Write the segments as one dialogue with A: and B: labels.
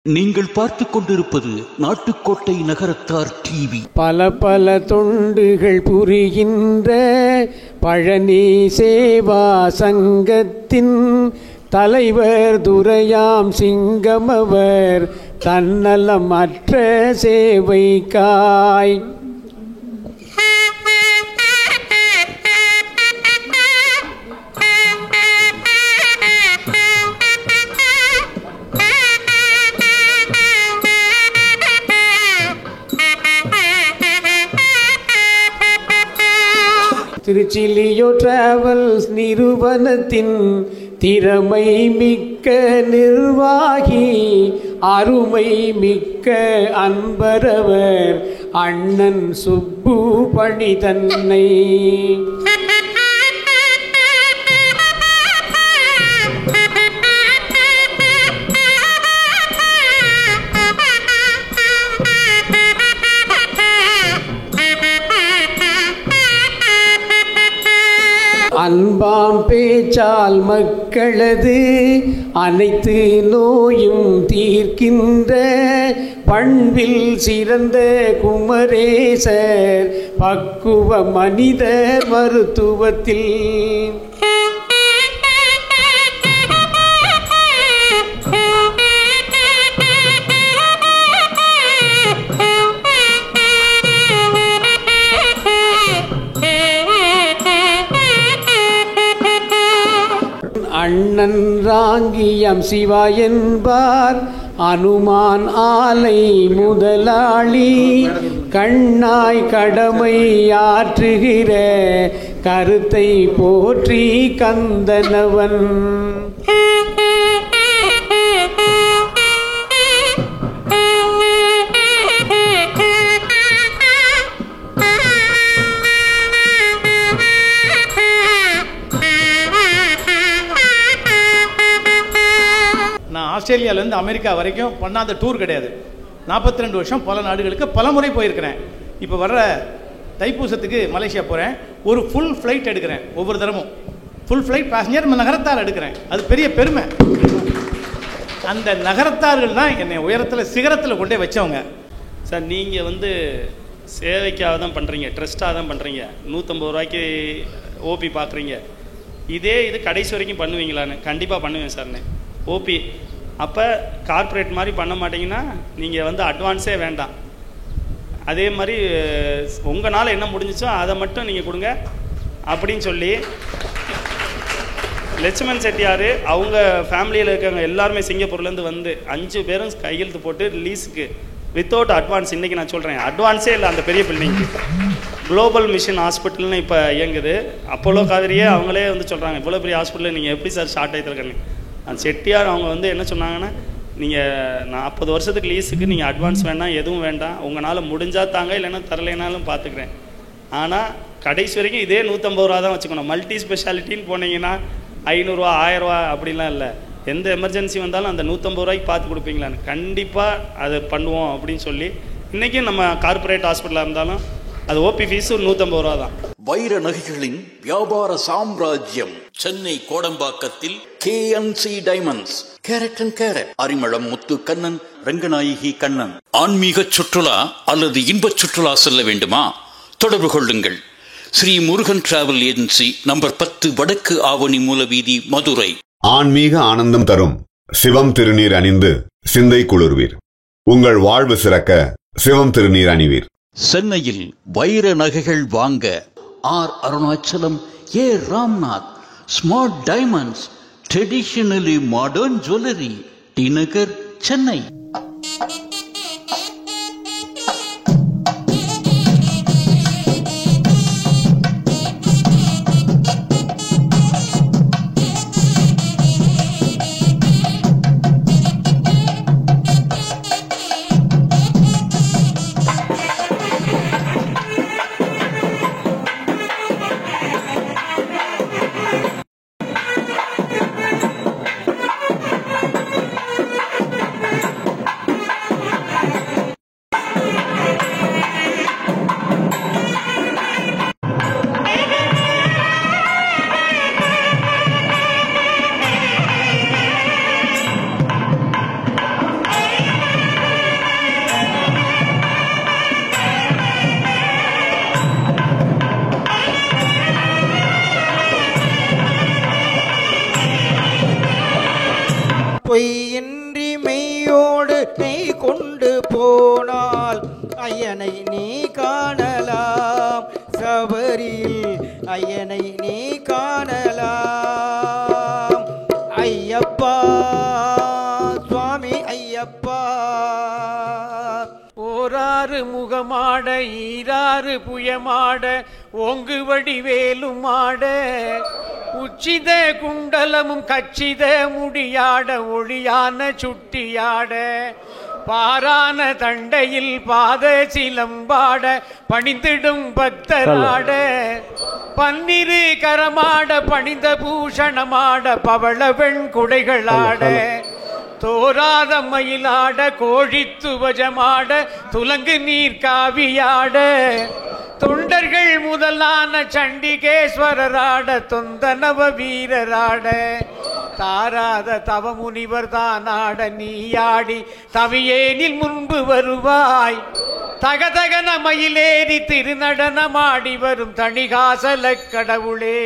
A: நீங்கள் பார்த்து கொண்டிருப்பது நாட்டுக்கோட்டை நகரத்தார் டிவி.
B: பல பல தொண்டுகள் புரிகின்ற பழனி சேவா சங்கத்தின் தலைவர் துரையாம் சிங்கமவர் தன்னலமற்ற சேவைக்காய் திருச்சிலியோ டிராவல்ஸ் நிறுவனத்தின் திறமை மிக்க நிர்வாகி, அருமை மிக்க அன்பரவர் அண்ணன் சுப்பு பணி தன்னை. அன்பாம் பேச்சால் மக்களது அனைத்து நோயும் தீர்க்கின்ற பண்பில் சிறந்த குமரேசர் பக்குவ மனிதர் மருத்துவத்தில். அண்ணன் ராங்கியம் சிவா என்பார் அனுமான் ஆலை முதலாளி, கண்ணாய் கடமை ஆற்றுகிற கருத்தை போற்றி கந்தனவன்.
C: ஆஸ்திரேலியாவிலேருந்து அமெரிக்கா வரைக்கும் பண்ணாத டூர் கிடையாது. 42 வருஷம் பல நாடுகளுக்கு பல முறை போயிருக்கிறேன். இப்போ வர்ற தைப்பூசத்துக்கு மலேசியா போகிறேன். ஒரு ஃபுல் ஃப்ளைட் எடுக்கிறேன். ஒவ்வொரு தரமும் ஃபுல் ஃப்ளைட் பேசஞ்சர் நகரத்தார் எடுக்கிறேன். அது பெரிய பெருமை. அந்த நகரத்தார்கள் தான் என்னை உயரத்தில் சிகரத்தில் கொண்டே வச்சவங்க.
D: சார், நீங்கள் சேவைக்காக தான் பண்ணுறீங்க, ட்ரஸ்ட்டாக தான் பண்ணுறீங்க, 150 ரூபாய்க்கு ஓபி பார்க்குறீங்க. இது கடைசி வரைக்கும் பண்ணுவீங்களான்னு? கண்டிப்பாக பண்ணுவேன் சார்ண்ணே. ஓபி அப்போ கார்ப்பரேட் மாதிரி பண்ண மாட்டிங்கன்னா நீங்கள் அட்வான்ஸே வேண்டாம். அதே மாதிரி உங்களால் என்ன முடிஞ்சிச்சோ அதை மட்டும் நீங்கள் கொடுங்க அப்படின்னு சொல்லி லட்சுமண் செட்டியார் அவங்க ஃபேமிலியில் இருக்கிறவங்க எல்லாருமே சிங்கப்பூர்லேருந்து 5 பேரும் கையெழுத்து போட்டு லீஸுக்கு வித்தவுட் அட்வான்ஸ். இன்றைக்கி நான் சொல்கிறேன், அட்வான்ஸே இல்லை. அந்த பெரிய பில்டிங்க்கு குளோபல் மிஷன் ஹாஸ்பிட்டல்னு இப்போ இயங்குது. அப்போலோ காவிரியே அவங்களே சொல்கிறாங்க, இவ்வளோ பெரிய ஹாஸ்பிட்டலில் நீங்கள் எப்படி சார் ஷார்ட் ஆகிட்டுருக்கேன்னு. அந்த செட்டியார் அவங்க என்ன சொன்னாங்கன்னா, நீங்கள் 40 வருஷத்துக்கு லீஸுக்கு நீங்கள் அட்வான்ஸ் வேண்டாம், எதுவும் வேண்டாம், உங்களால் முடிஞ்சால் தாங்க, இல்லைன்னா தரலைனாலும் பார்த்துக்கிறேன். ஆனால் கடைசி வரைக்கும் இதே 150 ரூபா தான் வச்சுக்கணும். மல்டி ஸ்பெஷாலிட்டின்னு போனீங்கன்னா 500 ரூபா 1000 ரூபா அப்படிலாம் இல்லை. எந்த எமர்ஜென்சி வந்தாலும் அந்த 150 ரூபாய்க்கு பார்த்து கொடுப்பீங்களான்னு. கண்டிப்பாக அதை பண்ணுவோம் அப்படின்னு சொல்லி இன்றைக்கும் நம்ம கார்பரேட் ஹாஸ்பிட்டலாக இருந்தாலும் அது ஓபி ஃபீஸு 150 ரூபா தான்.
A: வைர நகைகளின் வியாபார சாம்ராஜ்யம் சென்னை கோடம்பாக்கத்தில் KNC diamonds. Carat and carat, Arimalam Muthu Kannan, Ranganayaki Kannan. ஆன்மீக சுற்றுலா அல்லது இன்ப சுற்றுலா செல்ல வேண்டுமா? தொடர்பு கொள்ளுங்கள். Sri Murugan travel agency, number 10, வடக்கு ஆவணி மூலவீதி, மதுரை.
E: ஆன்மீக ஆனந்தம் தரும் சிவம் திருநீர் அணிந்து சிந்தை குளிர்வீர். உங்கள் வாழ்வு சிறக்க சிவம் திருநீர் அணிவீர்.
A: சென்னையில் வைர நகைகள் வாங்க R Arunachalam, A Ramnath, smart diamonds, traditionally modern jewellery, T Nagar, Chennai.
F: கையோடு நீ கொண்டு போனால் ஐயனை நீ காணலாம். சபரியில் ஐயனை நீ காணலாம். ஐயப்பா சுவாமி ஐயப்பா.
B: ஓராறு முகமாட ஈராறு புயமாட ஓங்கு வடிவேலுமாட உச்சித குண்டலமும் கச்சித முடியாட ஒளியான சுட்டியாட பாரான தண்டையில் பாத சிலம்பாட பணிந்திடும் பக்தராட பன்னிரு கரமாட பணிந்த பூஷணமாட பவள வெண் குடைகளாட தோராத மயிலாட கோழித்துவஜமாட துலங்கு நீர் காவியாட தொண்டர்கள் முதலான சண்டிகேஸ்வரராட தொந்தனவ வீரராட தாராத தவமுனிவர் தானாட நீயாடி தவியேனில் முன்பு வருவாய். தகதகன மயிலேறி திருநடனமாடி வரும் தணிகாசல கடவுளே.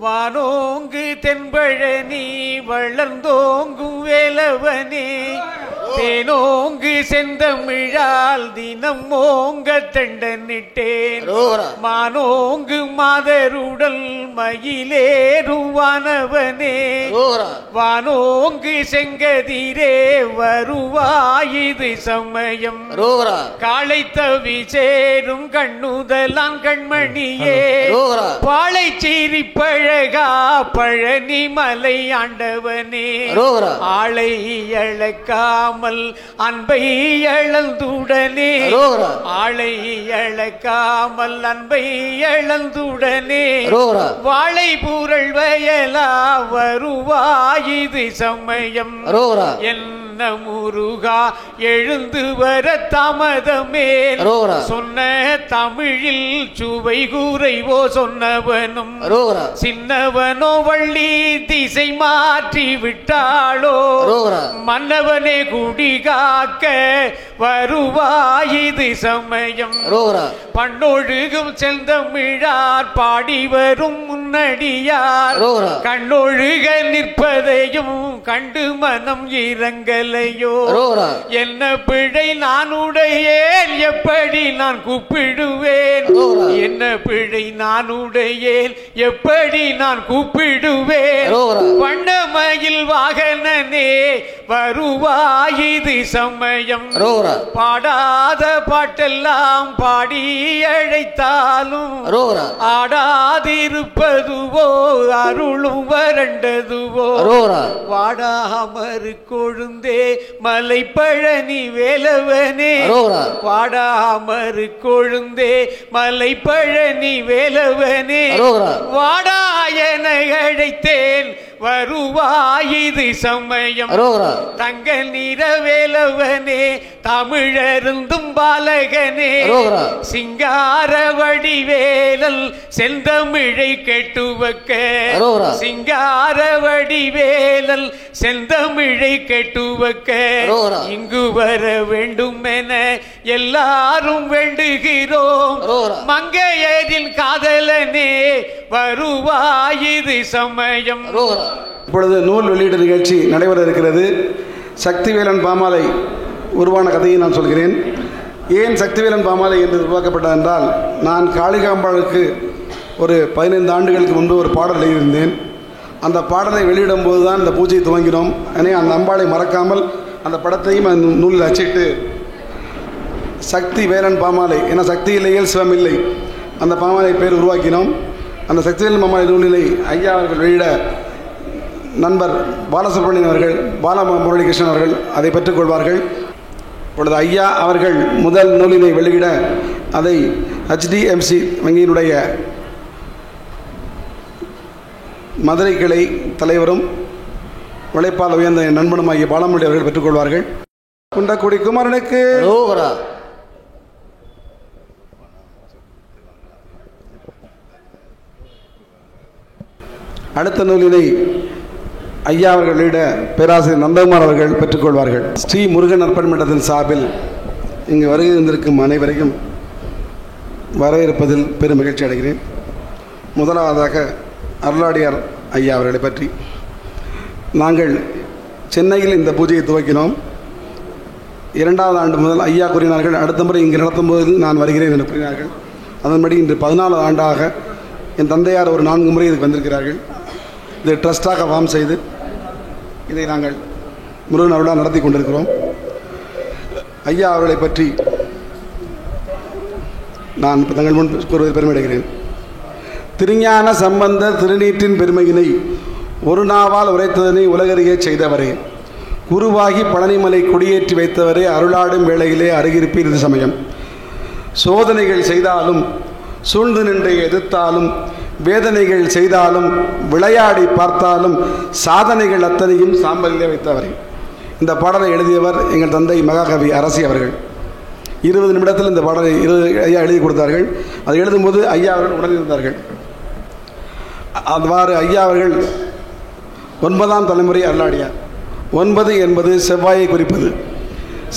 B: வானோங்கு தென்பழனி வளர்ந்தோங்கும் வேலவனே தேனோங்கு செந்தமிழால் தினம் ஓங்க தண்டனிட்டேன். மானோங்கு மாதருடல் மயிலேறுவானவனே வானோங்கு செங்கதிரே வருவாயிது சமயம். காளை தவி சேரும் கண்ணுதலான் கண்மணியே பாளை சீரி பழகா பழனி மலை ஆண்டவனே ஆளை அழக்காமல் அன்பை இழந்துடனே ஆளை அழக்காமல் அன்பை இழந்துடனே வாழை பூரள் வயலா வருவாயிது சமயம். என்ன முருகா எழுந்து வர தாமதமே சொன்ன தமிழில் சுவை கூறைவோ சொன்னவனும் சின்னவனோ வள்ளி திசை மாற்றி விட்டாளோ மன்னவனே குடி காக்க வருவாயிது சமயம். பண்ணொழுகும் செந்தமிழார் பாடி வரும் முன்னடியார் கண்ணொழுக நிற்பதையும் கண்டு மனம் இறங்கலையோ. என்ன பிழை நான் உடையேன் எப்படி நான் கூப்பிடுவேன். என்ன பிழை நான் உடையேன் எப்படி நான் கூப்பிடுவேன். வண்ணமயில் வாகனனே வருவாயிது சமயம். பாடாத பாட்டெல்லாம் பாடி அழைத்தாலும் ஆடாதிருப்பதுவோ அருளும் வறண்டதுவோ. வாடாமறு கொழுந்தே மலை பழனி வேலவனே வாடாமறு கொழுந்தே மலை பழனி வேலவனே வாடாயன அழைத்தேன் வருவாயிது சமயம். தங்க நிற வேலவனே தமிழருந்தும் பாலகனே சிங்கார வடிவேலல் செந்தமிழை கெட்டுவக்க சிங்கார வடிவேலல் செந்தமிழை கெட்டுவக்க இங்கு வர வேண்டும் என எல்லாரும் வேண்டுகிறோம். மங்கையரின் காதலனே வருவாயிது சமயம்.
G: இப்பொழுது நூல் வெளியீடு நிகழ்ச்சி நடைபெற இருக்கிறது. சக்திவேலன் பாமாலை உருவான கதையை நான் சொல்கிறேன். ஏன் சக்திவேலன் பாமாலை என்று உருவாக்கப்பட்டது என்றால், நான் காளிகாம்பாளுக்கு ஒரு 15 ஆண்டுகளுக்கு முன்பு ஒரு பாடல் எழுதியிருந்தேன். அந்த பாடலை வெளியிடும் போது தான் இந்த பூஜையை துவங்கினோம். எனவே அந்த அம்பாளை மறக்காமல் அந்த படத்தையும் அந்த நூலில் அச்சிட்டு சக்தி வேலன் பாமாலை, ஏன்னா சக்தி இல்லையேல் சிவம் இல்லை, அந்த பாமாலை பேர் உருவாக்கினோம். அந்த சக்திவேலன் பாமாலை நூலினை ஐயா அவர்கள் வெளியிட நண்பர் பாலசுப்ரமணியன் அவர்கள், பாலமுரளிகிருஷ்ணன் அவர்கள் அதை பெற்றுக்கொள்வார்கள். இப்பொழுது ஐயா அவர்கள் முதல் நூலினை வெளியிட அதை HDMC வங்கியினுடைய மதுரை கிளை தலைவரும் உழைப்பால் உயர்ந்த நண்பனும் ஆகிய பாலமுரளி அவர்கள் பெற்றுக்கொள்வார்கள். குண்டக்குடி குமரனுக்கு அடுத்த நூலினை ஐயா அவர்கள் வெளியிட பேராசிரியர் நந்தகுமார் அவர்கள் பெற்றுக்கொள்வார்கள். ஸ்ரீ முருகன் அர்ப்பண மன்றத்தின் சார்பில் இங்கு வருகை வந்திருக்கும் அனைவரையும் வரவேற்பதில் பெரும் மகிழ்ச்சி அடைகிறேன். முதலாவதாக அருளாடியார் ஐயா அவர்களை பற்றி, நாங்கள் சென்னையில் இந்த பூஜையை துவக்கினோம். 2வது ஆண்டு முதல் ஐயா கூறினார்கள், அடுத்த முறை இங்கு நடத்தும்போது நான் வருகிறேன் என்று கூறினார்கள். அதன்படி இன்று 14வது ஆண்டாக என் தந்தையார் ஒரு 4 முறை இதுக்கு வந்திருக்கிறார்கள். இதை ட்ரஸ்டாக ஃபார்ம் செய்து இதை நாங்கள் முருகன் அருளாக நடத்தி கொண்டிருக்கிறோம். ஐயா அவர்களை பற்றி நான் தங்கள் முன் கூறுவதை பெருமையடைகிறேன். திருஞான சம்பந்தர் திருநீற்றின் பெருமையினை ஒரு நாவால் உரைத்ததனை உலகறிய செய்தவரே, குருவாகி பழனிமலை கொடியேற்றி வைத்தவரே, அருளாடும் வேளையிலே அருகிருப்பீர் இது சமயம். சோதனைகள் செய்தாலும் சூழ்ந்து நின்று எதிர்த்தாலும் வேதனைகள் செய்தாலும் விளையாடி பார்த்தாலும் சாதனைகள் அத்தனையும் சாம்பலிலே வைத்தவரே. இந்த பாடலை எழுதியவர் எங்கள் தந்தை மகாகவி அரசி அவர்கள். 20 நிமிடத்தில் இந்த பாடலை ஐயா எழுதி கொடுத்தார்கள். அதை எழுதும்போது ஐயா அவர்கள் உடனிருந்தார்கள். அவ்வாறு ஐயா அவர்கள் 9ஆம் தலைமுறை அருளாடியார். 9 என்பது செவ்வாயை குறிப்பது.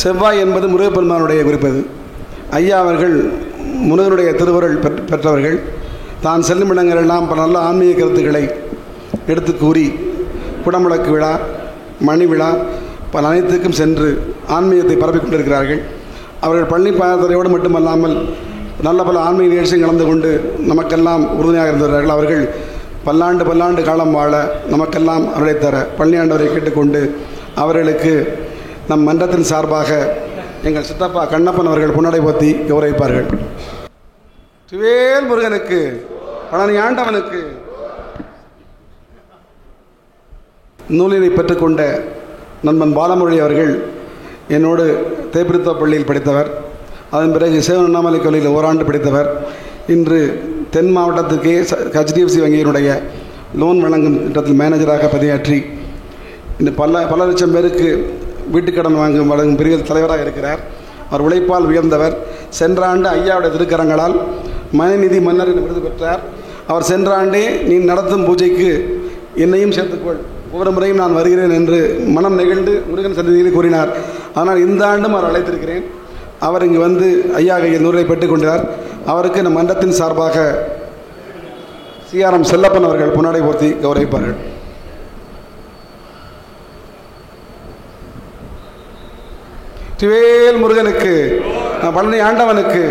G: செவ்வாய் என்பது முருகப்பெருமானுடைய குறிப்பது. ஐயா அவர்கள் முருகனுடைய திருவருள் பெற்றவர்கள். தான் செல்லும் இடங்களெல்லாம் பல நல்ல ஆன்மீக கருத்துக்களை எடுத்து கூறி குடமுழக்கு விழா, மணி விழா பல அனைத்துக்கும் சென்று ஆன்மீகத்தை பரப்பிக் கொண்டிருக்கிறார்கள். அவர்கள் பழனி பாதத்துறையோடு மட்டுமல்லாமல் நல்ல பல ஆன்மீக நிகழ்ச்சியும் கலந்து கொண்டு நமக்கெல்லாம் உறுதுணையாக இருந்தவர்கள். அவர்கள் பல்லாண்டு காலம் வாழ நமக்கெல்லாம் அவர்களை தர பழனி ஆண்டவரை கேட்டுக்கொண்டு அவர்களுக்கு நம் மன்றத்தின் சார்பாக எங்கள் சித்தப்பா கண்ணப்பன் அவர்கள் பொன்னடை போத்தி கௌரவிப்பார்கள். வேல் முருகனுக்கு, பழனி ஆண்டவனுக்கு. நூலினை பெற்றுக்கொண்ட நண்பன் பாலமுரளி அவர்கள் என்னோடு தேப்பிருத்த பள்ளியில் படித்தவர். அதன் பிறகு சேவன் அண்ணாமலை கல்லூரியில் ஓராண்டு படித்தவர். இன்று தென் மாவட்டத்துக்கே HDFC வங்கியினுடைய லோன் வழங்கும் திட்டத்தில் மேனேஜராக பணியாற்றி இந்த பல லட்சம் பேருக்கு வீட்டுக்கடன் வழங்கும் பிரிவில் தலைவராக இருக்கிறார். அவர் உழைப்பால் உயர்ந்தவர். சென்ற ஆண்டு ஐயாவுடைய திருக்கரங்களால் மனைநிதி மன்னர் என்ற விருது பெற்றார். அவர் சென்ற ஆண்டே நீ நடத்தும் பூஜைக்கு என்னையும் சேர்த்துக்கொள், ஒவ்வொரு முறையும் நான் வருகிறேன் என்று மனம் நெகிழ்ந்து முருகன் சன்னதியில் கூறினார். ஆனால் இந்த ஆண்டும் அவர் அழைத்திருக்கிறேன். அவர் இங்கு வந்து ஐயா கையில் நூலை பெற்றுக் கொண்டார். அவருக்கு நம் மன்றத்தின் சார்பாக CRM செல்லப்பன் அவர்கள் பொன்னாடை போர்த்தி கௌரவிப்பார்கள். வேல் முருகனுக்கு, பழனி ஆண்டவனுக்கு.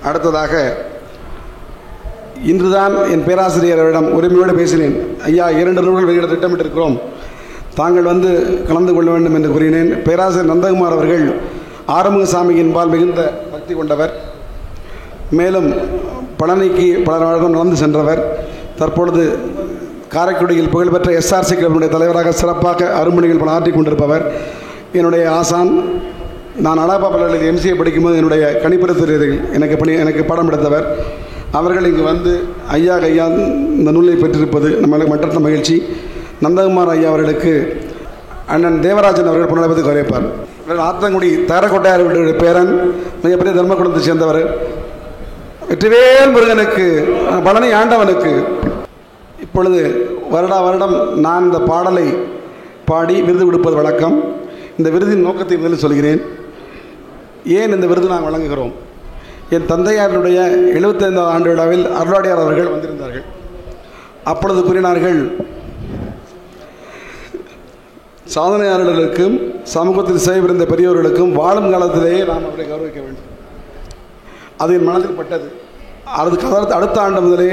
G: அடுத்ததாக இன்றுதான் என் பேராசிரியரிடம் உரிமையோடு பேசினேன். ஐயா 2 நூல்கள் வெளியிட திட்டமிட்டிருக்கிறோம், தாங்கள் வந்து கலந்து கொள்ள வேண்டும் என்று கூறினேன். பேராசிரியர் நந்தகுமார் அவர்கள் ஆறுமுகசாமியின்பால் மிகுந்த பக்தி கொண்டவர். மேலும் பழனிக்கு பல வருடம் நடந்து சென்றவர். தற்பொழுது காரைக்குடியில் புகழ்பெற்ற SRC கிளப்பினுடைய தலைவராக சிறப்பாக அரும்பணிகள் பல ஆற்றிக் கொண்டிருப்பவர். என்னுடைய ஆசான். நான் அழகப்பா பல்கலைக்கழகத்தில் MCA படிக்கும்போது என்னுடைய கணிப்பொறித்துறையில் எனக்கு பாடம் எடுத்தவர். அவர்கள் இங்கு வந்து ஐயா கையால் இந்த நூலை பெற்றிருப்பது நம்மளுக்கு மற்ற மகிழ்ச்சி. நந்தகுமார் ஐயா அவர்களுக்கு அண்ணன் தேவராஜன் அவர்கள் பொன்னாடை குறைப்பார். இவர்கள் ஆத்தங்குடி தாரக்கோட்டையாருடைய பேரன், மிகப்பெரிய தர்மகுலத்தை சேர்ந்தவர். வெற்றிவேல் முருகனுக்கு, பழனி ஆண்டவனுக்கு. இப்பொழுது வருடம் நான் இந்த பாடலை பாடி விருது கொடுப்பது வழக்கம். இந்த விருதின் நோக்கத்தை முதலில் சொல்கிறேன். ஏன் இந்த விருது நாம் வழங்குகிறோம்? என் தந்தையாருடைய 75வது ஆண்டு விழாவில் அருளாடியார் அவர்கள் வந்திருந்தார்கள். அப்பொழுது கூறினார்கள், சாதனையாளர்களுக்கும் சமூகத்தில் சேவைபுரிந்த பெரியவர்களுக்கும் வாழும் காலத்திலேயே நாம் அவரை கௌரவிக்க வேண்டும். அது என் மனதில் பட்டது. அடுத்த ஆண்டு முதலே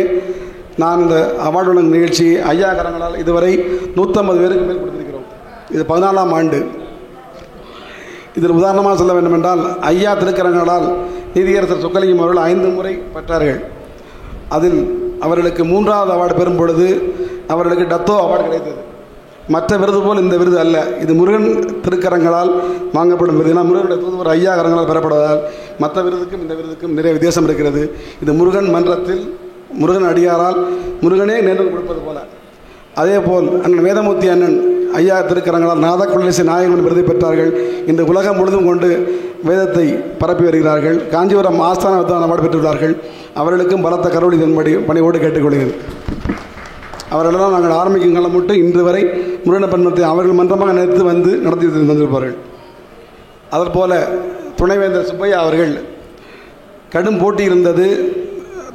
G: நான் இந்த அவார்டு வழங்கும் நிகழ்ச்சி ஐயா கரங்களால் இதுவரை 150 பேருக்கு மேல் கொடுத்திருக்கிறோம். இது 14ஆம் ஆண்டு. இதில் உதாரணமாக சொல்ல வேண்டும் என்றால், ஐயா திருக்கரங்களால் நீதியரசர் சொக்கலிங்கம் அவர்கள் 5 முறை பெற்றார்கள். அதில் அவர்களுக்கு 3வது அவார்டு பெறும் பொழுது அவர்களுக்கு டத்தோ அவார்டு கிடைத்தது. மற்ற விருது போல் இந்த விருது அல்ல. இது முருகன் திருக்கரங்களால் வாங்கப்படும் விருது. ஏன்னா முருகனுடைய தூதுவர் ஐயா கரங்களால் பெறப்படுவதால் மற்ற விருதுக்கும் இந்த விருதுக்கும் நிறைய வித்தியாசம் இருக்கிறது. இது முருகன் மன்றத்தில் முருகன் அடியாரால் முருகனே நேரில் கொடுப்பது போல. அதே போல் அண்ணன் வேதமூர்த்தி அண்ணன் ஐயா திருக்கரங்களால் நாதக்குள்ளேசி நாயகன் விருதை பெற்றார்கள். இந்த உலகம் முழுதும் கொண்டு வேதத்தை பரப்பி வருகிறார்கள். காஞ்சிபுரம் ஆஸ்தான வித்வான் அவார்டு பெற்றுள்ளார்கள். அவர்களுக்கும் பலத்த கருவழி தன்படி பணியோடு கேட்டுக்கொள்கிறேன். அவர்களெல்லாம் நாங்கள் ஆரம்பிக்கும் காலம் மட்டும் இன்று வரை முருகன பன்மத்தை அவர்கள் மன்றமாக நினைத்து வந்து நடத்தி வந்திருப்பார்கள். அதற்போல துணைவேந்தர் சுப்பையா அவர்கள் கடும் போட்டி இருந்தது.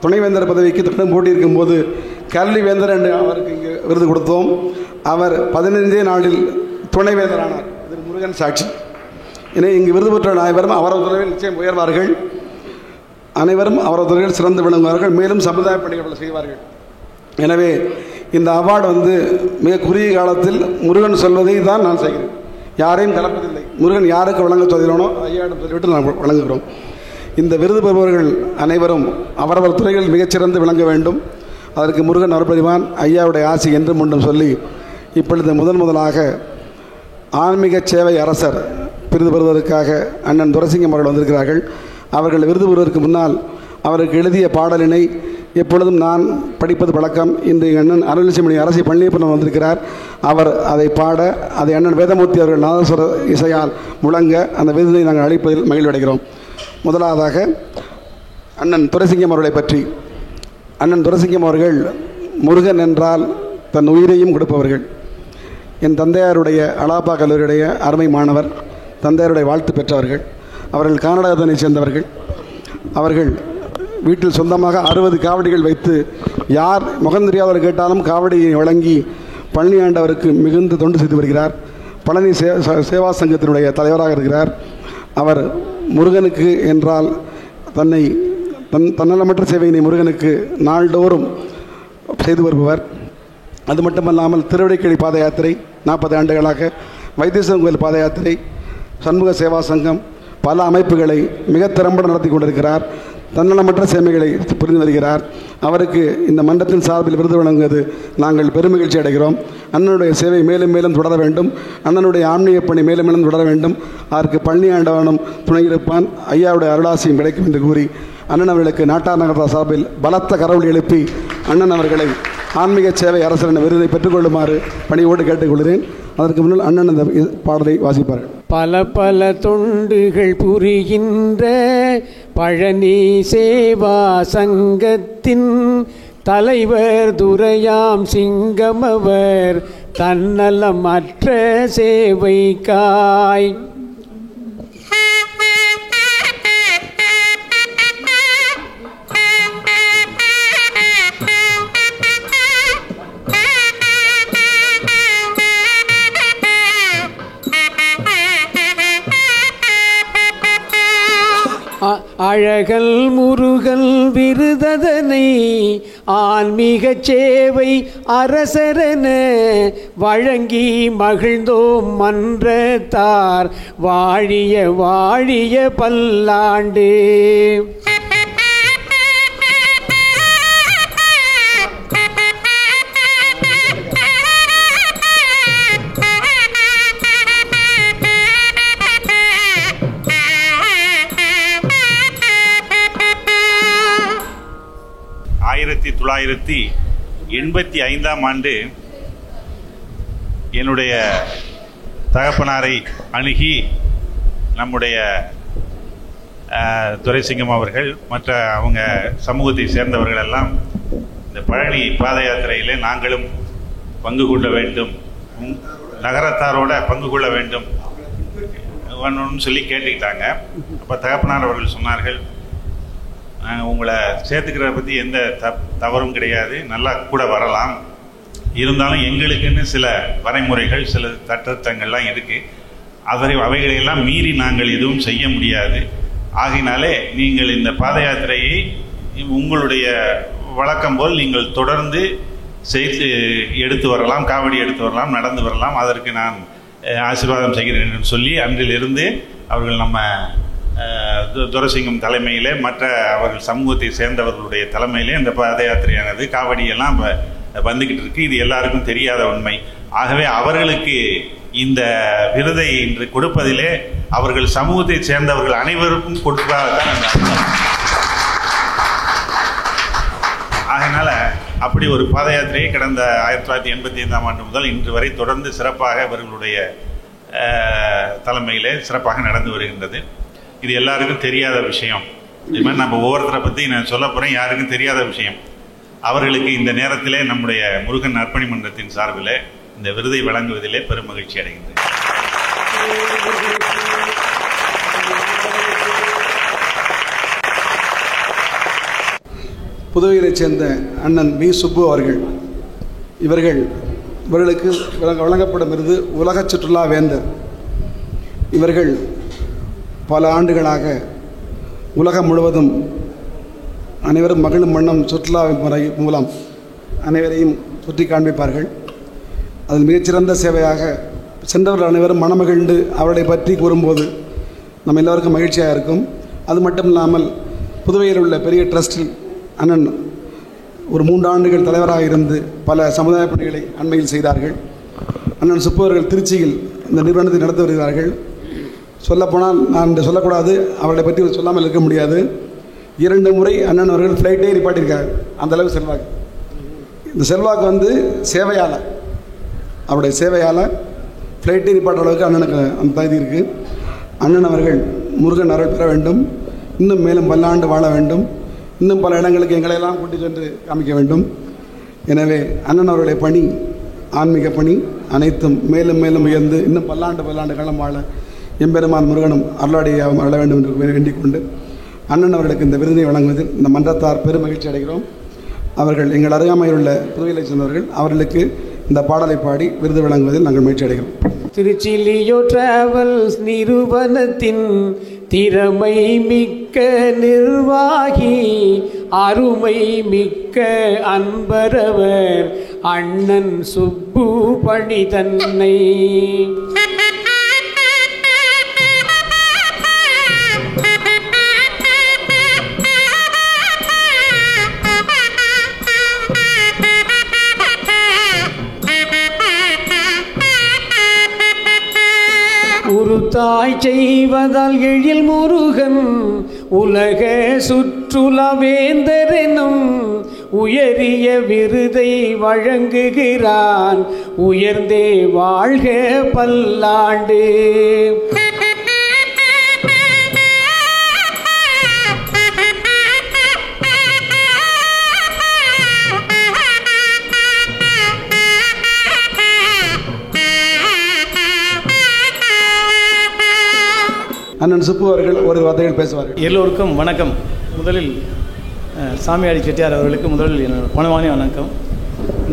G: துணைவேந்தர் பதவிக்கு கடும் போட்டி இருக்கும்போது கல்வி வேந்தர் என்று அவருக்கு இங்கு விருது கொடுத்தோம். அவர் 15 நாளில் துணைவேந்தரானார். இது முருகன் சாட்சி. எனவே இங்கு விருது பெற்ற அனைவரும் அவரது துறையில் நிச்சயம் உயர்வார்கள். அனைவரும் அவரது துறையில் சிறந்து விளங்குவார்கள். மேலும் சமுதாய பணிகளை செய்வார்கள். எனவே இந்த அவார்டு மிக குறுகிய காலத்தில் முருகன் சொல்வதை தான் நான் செய்கிறேன். யாரையும் கலப்பதில்லை. முருகன் யாருக்கு வழங்க சொல்கிறானோ ஐயாவிடம் சொல்லிவிட்டு நான் வழங்குகிறோம். இந்த விருது பெறுபவர்கள் அனைவரும் அவரவர் துறைகளில் மிகச்சிறந்து விளங்க வேண்டும். அதற்கு முருகன் அருள்புரிவான். ஐயாவுடைய ஆசி என்றும் ஒன்றும் சொல்லி இப்பொழுது முதலாக ஆன்மீக சேவை அரசர் விருது பெறுவதற்காக அண்ணன் துரைசிங்கம் அவர்கள் வந்திருக்கிறார்கள். அவர்கள் விருது பெறுவதற்கு முன்னால் அவருக்கு எழுதிய பாடலினை எப்பொழுதும் நான் படிப்பது வழக்கம். இன்று அண்ணன் அருள்சிமணி அரசி பழனியப்பன் வந்திருக்கிறார். அவர் அதை பாட அதை அண்ணன் வேதமூர்த்தி அவர்கள் நாதஸ்வர இசையால் முழங்க அந்த விருதை நாங்கள் அளிப்பதில் மகிழ்வடைகிறோம். முதலாவதாக அண்ணன் துரைசிங்கம் அவர்களை பற்றி. அண்ணன் துரைசிங்கம் அவர்கள் முருகன் என்றால் தன் உயிரையும் கொடுப்பவர்கள். என் தந்தையாருடைய அலாபா கல்லூரியுடைய அருமை மாணவர், தந்தையாருடைய வாழ்த்து பெற்றவர்கள். அவர்கள் கர்நாடகத்தினை சேர்ந்தவர்கள். அவர்கள் வீட்டில் சொந்தமாக 60 காவடிகள் வைத்து யார் முகம் தெரியாதவர் கேட்டாலும் காவடியை வழங்கி பழனி ஆண்டவருக்கு மிகுந்த தொண்டு செய்து வருகிறார். பழனி சேவா சங்கத்தினுடைய தலைவராக இருக்கிறார். அவர் முருகனுக்கு என்றால் தன்னலமற்ற சேவையினை முருகனுக்கு நாள்தோறும் செய்து வருபவர். அது மட்டுமல்லாமல் திருவடிக்கழி பாத யாத்திரை 40 ஆண்டுகளாக, வைத்தீஸ்வரன் கோயில் பாத யாத்திரை, சண்முக சேவா சங்கம், பல அமைப்புகளை மிக திறம்பட நடத்தி கொண்டிருக்கிறார். தன்னலமற்ற சேவைகளை புரிந்து வருகிறார். அவருக்கு இந்த மன்றத்தின் சார்பில் விருது வழங்குவது நாங்கள் பெருமகிழ்ச்சி அடைகிறோம். அண்ணனுடைய சேவை மேலும் மேலும் தொடர வேண்டும். அண்ணனுடைய ஆன்மீக பணி மேலும் மேலும் தொடர வேண்டும். அதற்கு பழனி ஆண்டவனும் துணையிருப்பான். ஐயாவுடைய அருளாசியும் கிடைக்கும் என்று கூறி அண்ணன் அவர்களுக்கு நாட்டார் நகர சார்பில் பலத்த கரவொலி எழுப்பி அண்ணன் அவர்களை ஆன்மீக சேவை அரசர் என்ற விருதை பெற்றுக்கொள்ளுமாறு பணியோடு கேட்டுக்கொள்கிறேன். அதற்கு முன்னால் அண்ணன் அந்த பாடலை வாசிப்பார்கள்.
B: பல பல தொண்டுகள் புரிகின்ற பழனி சேவா சங்கத்தின் தலைவர் துரையாம் சிங்கமவர் தன்னலமற்ற சேவைக்காய் அழகல் முருகல் விருததனை ஆன்மீக சேவை அரசரென வழங்கி மகிழ்ந்தோம் மன்றத்தார் வாழிய வாழிய பல்லாண்டு.
H: ஆயிரத்தி 1985 ஆண்டு என்னுடைய தகப்பனாரை அணுகி நம்முடைய துரைசிங்கம் அவர்கள் மற்ற அவங்க சமூகத்தை சேர்ந்தவர்கள் எல்லாம் இந்த பழனி பாத யாத்திரையிலே நாங்களும் பங்கு கொள்ள வேண்டும், நகரத்தாரோட பங்கு கொள்ள வேண்டும் சொல்லி கேட்டுக்கிட்டாங்க. அப்போ தகப்பனார் அவர்கள் சொன்னார்கள், உங்களை சேர்த்துக்கிறத பற்றி எந்த தவறும் கிடையாது, நல்லா கூட வரலாம், இருந்தாலும் எங்களுக்குன்னு சில வரைமுறைகள் சில தட்டங்கள்லாம் இருக்குது, அவைகளையெல்லாம் மீறி நாங்கள் எதுவும் செய்ய முடியாது. ஆகினாலே நீங்கள் இந்த பாத யாத்திரையை உங்களுடைய வழக்கம் போல் நீங்கள் தொடர்ந்து செய்து எடுத்து வரலாம், காவடி எடுத்து வரலாம், நடந்து வரலாம், அதற்கு நான் ஆசீர்வாதம் செய்கிறேன் என்று சொல்லி அன்றிலிருந்து அவர்கள் நம்ம துரைசிங்கம் தலைமையிலே மற்ற அவர்கள் சமூகத்தை சேர்ந்தவர்களுடைய தலைமையிலே இந்த பாத யாத்திரையானது காவடியெல்லாம் வந்துக்கிட்டு இருக்கு. இது எல்லாருக்கும் தெரியாத உண்மை. ஆகவே அவர்களுக்கு இந்த விருதை இன்று கொடுப்பதிலே அவர்கள் சமூகத்தை சேர்ந்தவர்கள் அனைவருக்கும் கொடுப்பதான். அதனால அப்படி ஒரு பாத யாத்திரையை கடந்த 1985 ஆண்டு முதல் இன்று வரை தொடர்ந்து சிறப்பாக அவர்களுடைய தலைமையிலே சிறப்பாக நடந்து வருகின்றது. இது எல்லாருக்கும் தெரியாத விஷயம். இது மாதிரி நம்ம ஒவ்வொருத்தரை பற்றி நான் சொல்ல போகிறேன், யாருக்கும் தெரியாத விஷயம். அவர்களுக்கு இந்த நேரத்திலே நம்முடைய முருகன் நற்பணி மன்றத்தின் சார்பில் இந்த விருதை வழங்குவதிலே பெரும் மகிழ்ச்சி அடைகின்றேன்.
G: புதுவையைச் சேர்ந்த அண்ணன் வி சுப்பு அவர்கள், இவர்கள் இவர்களுக்கு வழங்கப்படும் விருது உலக சுற்றுலா வேந்தர். இவர்கள் பல ஆண்டுகளாக உலகம் முழுவதும் அனைவரும் மகிழும் வண்ணம் சுற்றுலா முறை மூலம் அனைவரையும் சுற்றி காண்பிப்பார்கள். அதில் மிகச்சிறந்த சேவையாக சென்றவர்கள் அனைவரும் மனமகிழ்ந்து அவர்களை பற்றி கூறும்போது நம்ம எல்லோருக்கும் மகிழ்ச்சியாக இருக்கும். அது மட்டும் இல்லாமல் புதுவையில் உள்ள பெரிய ட்ரஸ்டில் அண்ணன் ஒரு 3 ஆண்டுகள் தலைவராக இருந்து பல சமுதாய பணிகளை அண்மையில் செய்தார்கள். அண்ணன் சுப்பு அவர்கள் திருச்சியில் இந்த நிறுவனத்தை நடத்தி வருகிறார்கள். சொல்லப்போனால் நான் சொல்லக்கூடாது, அவர்களை பற்றி சொல்லாமல் இருக்க முடியாது. 2 முறை அண்ணன் அவர்கள் ஃப்ளைட்டே நிப்பாட்டியிருக்காங்க. அந்தளவு செல்வாக்கு. இந்த செல்வாக்கு வந்து சேவையால், அவருடைய சேவையால் ஃப்ளைட்டே நிப்பாட்ட அளவுக்கு அண்ணனுக்கு அந்த தகுதி இருக்குது. அண்ணன் அவர்கள் முருகன் அருள் பெற வேண்டும், இன்னும் மேலும் பல்லாண்டு வாழ வேண்டும், இன்னும் பல இடங்களுக்கு எங்களையெல்லாம் கூட்டி சென்று காமிக்க வேண்டும். எனவே அண்ணன் அவருடைய பணி, ஆன்மீக பணி அனைத்தும் மேலும் மேலும் உயர்ந்து இன்னும் பல்லாண்டு காலம் வாழ எம்பெருமான் முருகனும் அருளாடியை அருள வேண்டும் என்று வேண்டிக் கொண்டு அண்ணன் அவர்களுக்கு இந்த விருதினை வழங்குவதில் இந்த மன்றத்தார் பெரும் மகிழ்ச்சி அடைகிறோம். அவர்கள் எங்கள் அருகாமையில் உள்ள புதுவையை சேர்ந்தவர்கள். அவர்களுக்கு இந்த பாடலை பாடி விருது வழங்குவதில் நாங்கள் மகிழ்ச்சி அடைகிறோம்.
B: திருச்சி லியோ டிராவல்ஸ் நிறுவனத்தின் திறமை மிக்க நிர்வாகி, அருமை மிக்க அன்பரவர் அண்ணன் சுப்பு பணி தன்னை. உருத்தாய் செய்வதால் எழில் முருகன் உலக சுற்றுலா வேந்தரெனும் உயரிய விருதை வழங்குகிறான். உயர்ந்தே வாழ்க பல்லாண்டு.
G: அண்ணன் சுப்பு அவர்கள் ஒரு வார்த்தைகள் பேசுவார்கள்.
C: எல்லோருக்கும் வணக்கம். முதலில் சாமியாடி செட்டியார் அவர்களுக்கு முதலில் என்னோட பணவானி வணக்கம்.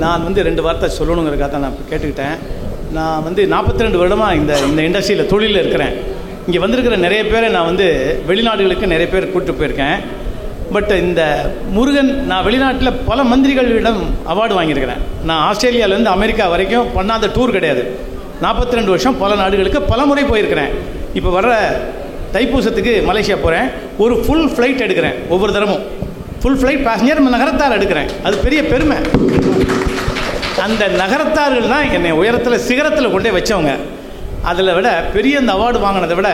C: நான் 2 வார்த்தை சொல்லணுங்கிறக்காக தான் நான் கேட்டுக்கிட்டேன். நான் 42 வருடமாக இந்த இண்டஸ்ட்ரியில் தொழிலில் இருக்கிறேன். இங்கே வந்திருக்கிற நிறைய பேரை நான் வெளிநாடுகளுக்கு நிறைய பேர் கூப்பிட்டு போயிருக்கேன். பட் இந்த முருகன், நான் வெளிநாட்டில் பல மந்திரிகளிடம் அவார்டு வாங்கியிருக்கிறேன். நான் ஆஸ்திரேலியாவிலேருந்து அமெரிக்கா வரைக்கும் பண்ணாத டூர் கிடையாது. 42 வருஷம் பல நாடுகளுக்கு பல முறை போயிருக்கிறேன். இப்போ வர்ற தைப்பூசத்துக்கு மலேசியா போகிறேன். ஒரு ஃபுல் ஃப்ளைட் எடுக்கிறேன். ஒவ்வொரு தரமும் ஃபுல் ஃப்ளைட் பேசஞ்சர் நகரத்தார் எடுக்கிறேன். அது பெரிய பெருமை. அந்த நகரத்தார்கள் தான் என்னை உயரத்தில் சிகரத்தில் கொண்டே வச்சவங்க. அதில் விட பெரிய இந்த அவார்டு வாங்கினதை விட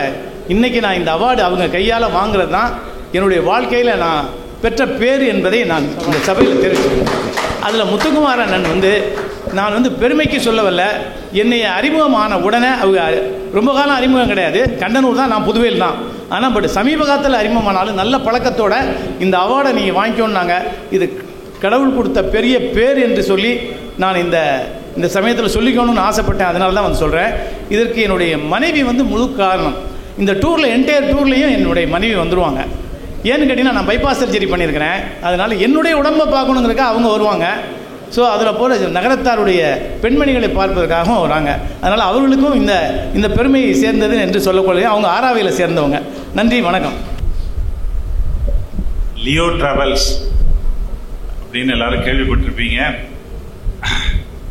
C: இன்றைக்கி நான் இந்த அவார்டு அவங்க கையால் வாங்குறது தான் என்னுடைய வாழ்க்கையில் நான் பெற்ற பேர் என்பதை நான் இந்த சபையில் தெரிவிச்சுக்கிறேன். அதில் முத்துக்குமார் அண்ணன் நான் பெருமைக்கு சொல்லவில்லை. என்னை அறிமுகமான உடனே அவங்க ரொம்ப காலம் அறிமுகம் கிடையாது. கண்டனூர் தான், நான் புதுவையில் தான். ஆனால் பட் சமீப காலத்தில் அறிமுகமானாலும் நல்ல பழக்கத்தோடு இந்த அவார்டை நீங்கள் வாங்கிக்கோன்னாங்க. இது கடவுள் கொடுத்த பெரிய பேர் என்று சொல்லி நான் இந்த சமயத்தில் சொல்லிக்கணும்னு ஆசைப்பட்டேன். அதனால தான் சொல்கிறேன். இதற்கு என்னுடைய மனைவி முழு காரணம். இந்த டூரில் என்டையர் டூர்லேயும் என்னுடைய மனைவி வந்துடுவாங்க. ஏன்னு கேட்டிங்கன்னா நான் பைபாஸ் சர்ஜரி பண்ணியிருக்கிறேன். அதனால் என்னுடைய உடம்பை பார்க்கணுங்கிறதுக்காக அவங்க வருவாங்க. ஸோ அதில் போல நகரத்தாருடைய பெண்மணிகளை பார்ப்பதற்காகவும் வராங்க. அதனால் அவர்களுக்கும் இந்த பெருமையை சேர்ந்தது என்று சொல்லக்கூடிய அவங்க ஆராவியில் சேர்ந்தவங்க. நன்றி, வணக்கம்.
H: லியோ டிராவல்ஸ் அப்படின்னு எல்லாரும் கேள்விப்பட்டிருப்பீங்க.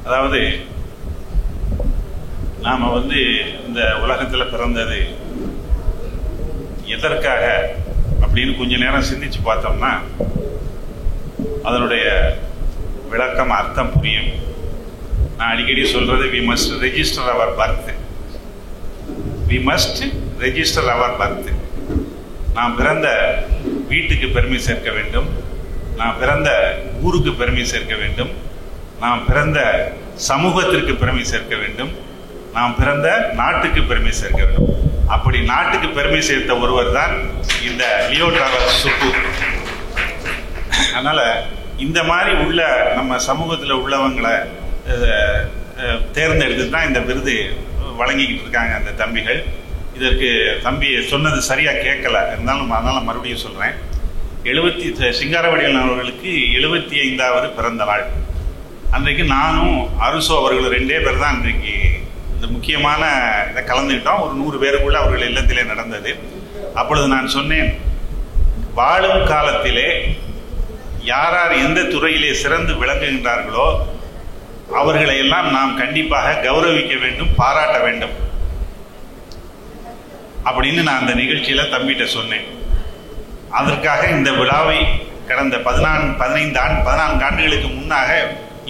H: அதாவது நாம் இந்த உலகத்தில் பிறந்தது எதற்காக அப்படின்னு கொஞ்ச நேரம் சிந்திச்சு பார்த்தோம்னா அதனுடைய விளக்கம், அர்த்தம் புரியும். நான் அடிக்கடி சொல்றது, we must register our birth. We must register our birth. நாம் பிறந்த வீட்டுக்கு பெருமை சேர்க்க வேண்டும். நாம் பிறந்த ஊருக்கு பெருமை சேர்க்க வேண்டும். நாம் பிறந்த சமூகத்திற்கு பெருமை சேர்க்க வேண்டும். நாம் பிறந்த நாட்டுக்கு பெருமை சேர்க்க வேண்டும். அப்படி நாட்டுக்கு பெருமை சேர்த்த ஒருவர் தான் இந்த லியோ டிராவல்ஸ் சுப்பு. அதனால இந்த மாதிரி உள்ள நம்ம சமூகத்தில் உள்ளவங்களை தேர்ந்தெடுத்து தான் இந்த விருது வழங்கிக்கிட்டு இருக்காங்க அந்த தம்பிகள். இதற்கு தம்பி சொன்னது சரியாக கேட்கல, இருந்தாலும் அதனால மறுபடியும் சொல்கிறேன். சிங்காரவடிவன் அவர்களுக்கு 75வது பிறந்த நாள். அன்றைக்கு நானும் அருசோ அவர்கள் 2 பேர் தான் அன்றைக்கு இந்த முக்கியமான இதை கலந்துக்கிட்டோம். ஒரு 100 பேருக்குள்ள அவர்கள் இல்லத்திலே நடந்தது. அப்பொழுது நான் சொன்னேன், வாழும் காலத்திலே யார் யார் எந்த துறையிலே சிறந்து விளங்குகின்றார்களோ அவர்களை எல்லாம் நாம் கண்டிப்பாக கௌரவிக்க வேண்டும், பாராட்ட வேண்டும் அப்படின்னு நான் அந்த நிகழ்ச்சியில தம்பிகிட்ட சொன்னேன். அதற்காக இந்த விழாவை கடந்த 14 ஆண்டுகளுக்கு முன்னாக